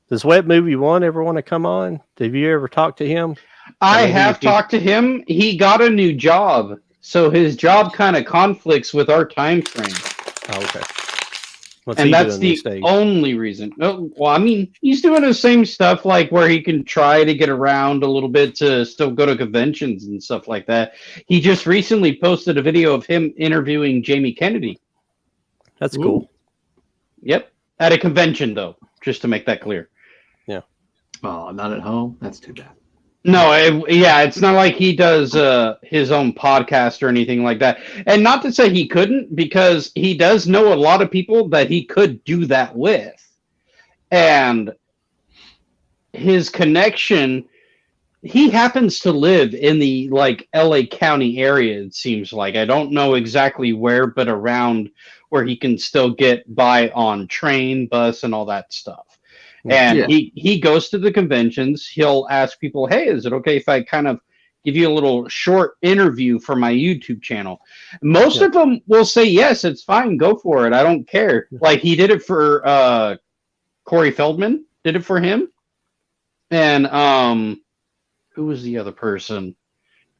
Does Wet Movie 1 ever want to come on? Have you ever talked to him? I have talked to him. He got a new job, so his job kind of conflicts with our time frame. Oh, okay. And that's the only reason. Well, I mean, he's doing the same stuff, like where he can try to get around a little bit to still go to conventions and stuff like that. He just recently posted a video of him interviewing Jamie Kennedy. That's cool. Yep. At a convention, though, just to make that clear. Yeah. Oh, not at home? That's too bad. No, it's not like he does his own podcast or anything like that. And not to say he couldn't, because he does know a lot of people that he could do that with. And his connection, he happens to live in the LA County area, it seems like. I don't know exactly where, but around where he can still get by on train, bus, and all that stuff. And he goes to the conventions. He'll ask people, hey, is it okay if I kind of give you a little short interview for my YouTube channel? Most of them will say, yes, it's fine. Go for it. I don't care. Like he did it for Corey Feldman, did it for him. And who was the other person?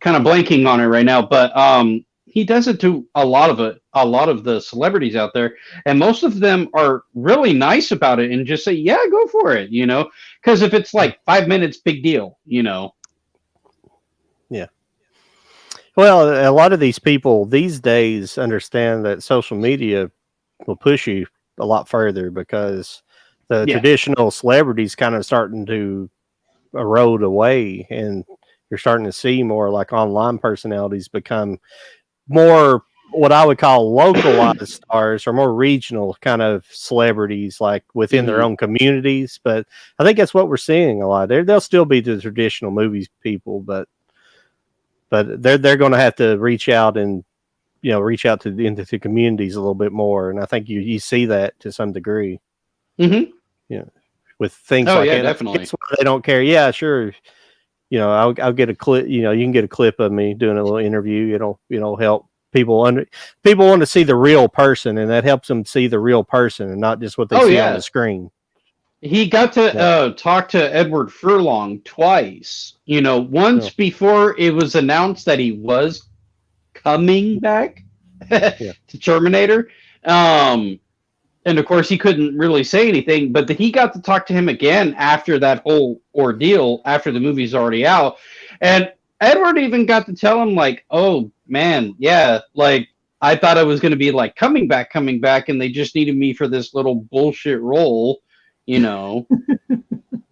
Kind of blanking on it right now, but he does it to a lot of the celebrities out there, and most of them are really nice about it and just say, yeah, go for it, because if it's like 5 minutes, big deal, Yeah. Well, a lot of these people these days understand that social media will push you a lot further, because the traditional celebrities kind of starting to erode away, and you're starting to see more like online personalities become more what I would call localized stars, or more regional kind of celebrities, like within their own communities. But I think that's what we're seeing a lot. They'll still be the traditional movies people, but they're going to have to reach out and reach out to into the communities a little bit more. And I think you see that to some degree. Mm-hmm. With things like that. Definitely. It's why they don't care. Yeah, sure. I'll get a clip. You can get a clip of me doing a little interview. It'll help people. People want to see the real person, and that helps them see the real person and not just what they see on the screen. He got to talk to Edward Furlong twice. Once before it was announced that he was coming back to Terminator. And of course, he couldn't really say anything, but he got to talk to him again after that whole ordeal, after the movie's already out. And Edward even got to tell him like, "Oh man, yeah, like I thought I was going to be like coming back, and they just needed me for this little bullshit role, you know."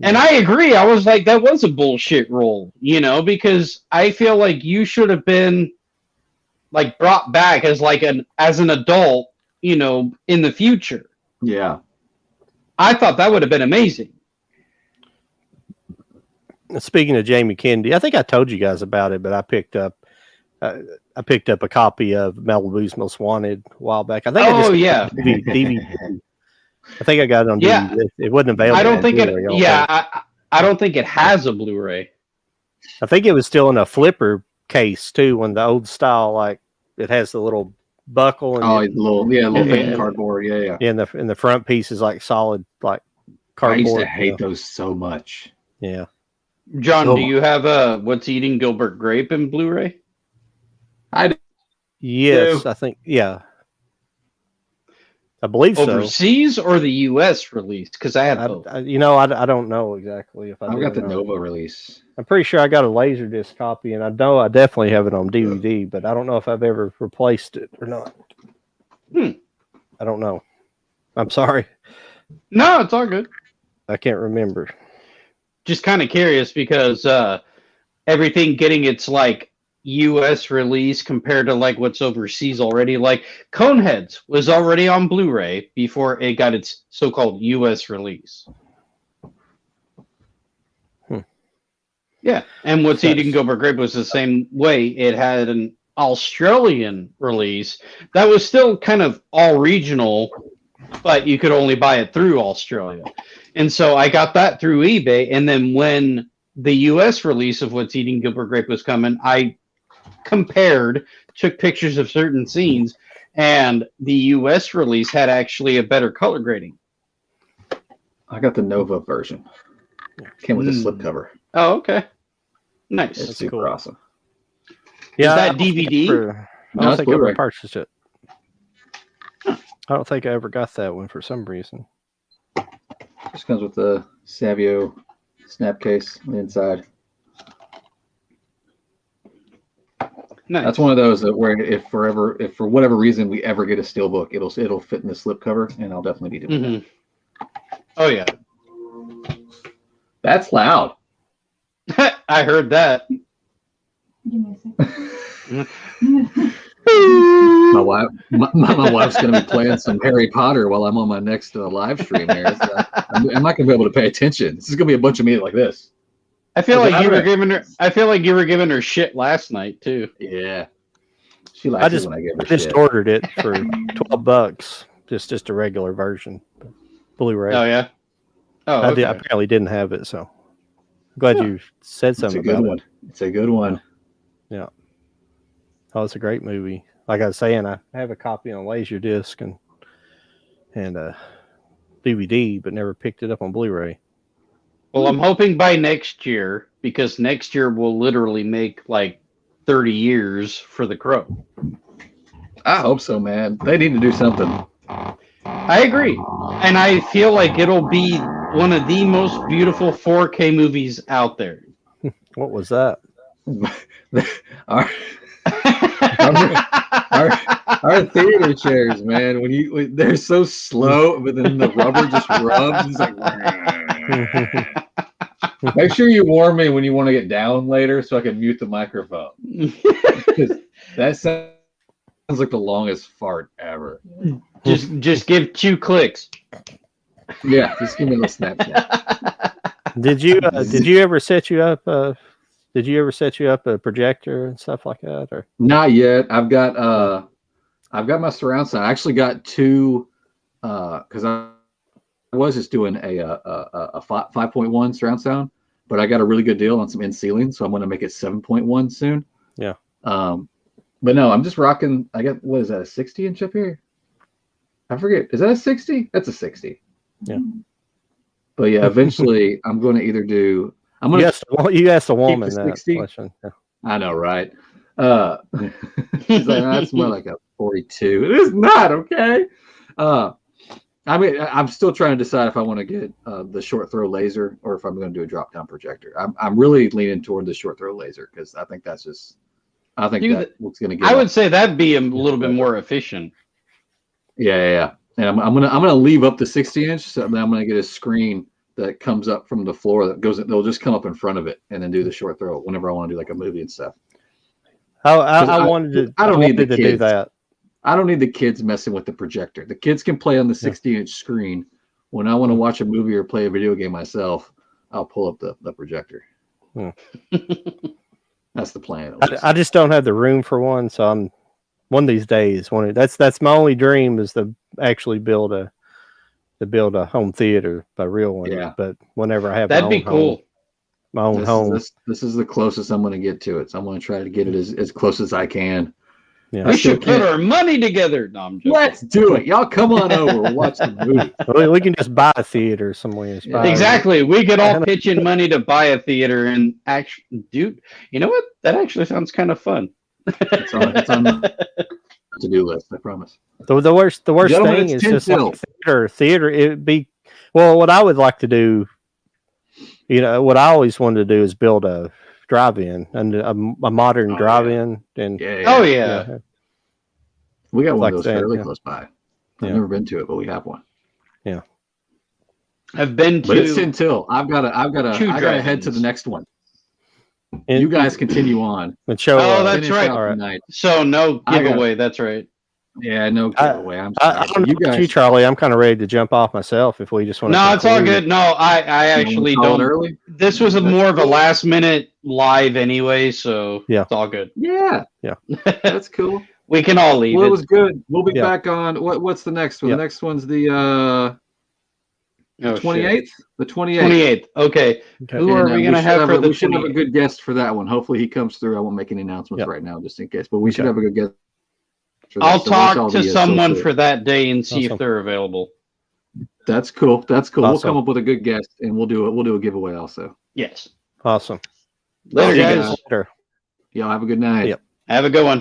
And I agree. I was like, that was a bullshit role, you know, because I feel like you should have been like brought back as like as an adult, you know, in the future. Yeah. I thought that would have been amazing. Speaking of Jamie Kennedy, I think I told you guys about it, but I picked up a copy of Malibu's Most Wanted a while back. I think DVD. I think I got it on DVD. It wasn't available. I don't think it. Yeah, I don't think it has a Blu-ray. I think it was still in a flipper case too, when the old style, like it has the little buckle and little cardboard. Yeah. And the front piece is like solid, like cardboard. I used to hate those so much. Yeah. John, do you have What's Eating Gilbert Grape in Blu-ray? Yes, I think, yeah. I believe overseas or the U.S. release? Because I have both. I don't know exactly if I've got the Nova release. I'm pretty sure I got a Laserdisc copy, and I know I definitely have it on DVD, but I don't know if I've ever replaced it or not. I don't know. I'm sorry. No, it's all good. I can't remember. Just kind of curious because everything getting its like U.S. release compared to like what's overseas already. Like Coneheads was already on Blu-ray before it got its so-called U.S. release. Yeah, and What's Eating Gilbert Grape was the same way. It had an Australian release that was still kind of all regional, but you could only buy it through Australia. And so I got that through eBay. And then when the U.S. release of What's Eating Gilbert Grape was coming, I compared, took pictures of certain scenes, and the U.S. release had actually a better color grading. I got the Nova version. Came with a slipcover. Oh, okay. Nice. It's super awesome. Yeah, is that DVD? I don't think I ever purchased it. I don't think I ever got that one for some reason. Just comes with the Savio snap case on the inside. Nice. That's one of those that where if for whatever reason we ever get a steelbook, it'll fit in the slipcover, and I'll definitely be doing that. Oh yeah, that's loud. I heard that. Give me a second. My wife's going to be playing some Harry Potter while I'm on my next live stream here. So I'm not going to be able to pay attention. This is going to be a bunch of me like this. I feel like you were giving her shit last night too. Yeah, she likes it when I give her shit. I just ordered it for $12, just a regular version, Blu-ray. Oh yeah. Oh, okay. I apparently didn't have it, so I'm glad you said something about it. It's a good one. Yeah. Oh, it's a great movie. Like I was saying, I have a copy on Laserdisc and DVD, but never picked it up on Blu-ray. Well, I'm hoping by next year, because next year will literally make like 30 years for The Crow. I hope so, man. They need to do something. I agree. And I feel like it'll be one of the most beautiful 4K movies out there. What was that? Our theater chairs, man. When they're so slow, but then the rubber just rubs. It's like. Make sure you warn me when you want to get down later, so I can mute the microphone. That sounds like the longest fart ever. Just give 2 clicks. Yeah, just give me a little Snapchat. Did you ever set you up? Did you ever set you up a projector and stuff like that? Or not yet. I've got my surround sound. I actually got 2 because I was just doing a 5.1 surround sound, but I got a really good deal on some in ceiling, so I'm going to make it 7.1 soon. Yeah. But no, I'm just rocking. I got, what is that, a 60-inch up here? I forget. Is that a 60? That's a 60. Yeah. But yeah, eventually I'm going to either do. I'm going to. You asked a woman that question. Yeah. I know, right? She's like, that's more like a 42. It is not, okay. I mean, I'm still trying to decide if I want to get the short throw laser or if I'm going to do a drop down projector. I'm really leaning toward the short throw laser because I think that's just. I think that's going to get. I would say that'd be a little bit more efficient. Yeah. And I'm gonna leave up the 60-inch, so then I'm gonna get a screen that comes up from the floor that goes. They'll just come up in front of it and then do the short throw whenever I want to do like a movie and stuff. I wanted to. I don't need the to kids. do that. I don't need the kids messing with the projector. The kids can play on the 60-inch screen. When I want to watch a movie or play a video game myself, I'll pull up the projector. That's the plan. I just don't have the room for one, so I'm one of these days. That's my only dream is to actually build a home theater, a real one. Yeah. But whenever I have that'd be cool. My own home. This is the closest I'm going to get to it. So I'm going to try to get it as close as I can. Yeah. We should put our money together. No, I'm joking. Let's do it. Y'all come on over. We'll watch the movie. We can just buy a theater somewhere. Exactly. We could all pitch in money to buy a theater and actually, dude, you know what? That actually sounds kind of fun. It's on the to-do list, I promise. The worst thing is just like theater. It'd be, well, what I would like to do, what I always wanted to do is build a drive-in and a modern drive-in. And yeah. We got one of those fairly close by. I've never been to it, but we have one. Yeah. I've been to. But it's until I gotta head to the next one. And you guys continue on. And show. That's right. All right. So no giveaway. That's right. Yeah, no giveaway. I'm sorry. I don't know about you, Charlie. I'm kind of ready to jump off myself if we just want to. No, it's all good. No, I actually don't. Early? This was more of a last minute live anyway, so it's all good. Yeah. That's cool. We can all leave. Well, it was good. We'll be back on. What's the next one? The next one's the 28th. The 28th. Okay. Who are we gonna have for the? We should have a good guest for that one. Hopefully he comes through. I won't make any announcements right now, just in case. But we should have a good guest. I'll talk to someone for that day and see if they're available. That's cool. Awesome. We'll come up with a good guest and we'll do a giveaway also. Yes. Awesome. Later, guys. Y'all have a good night. Yep. Have a good one.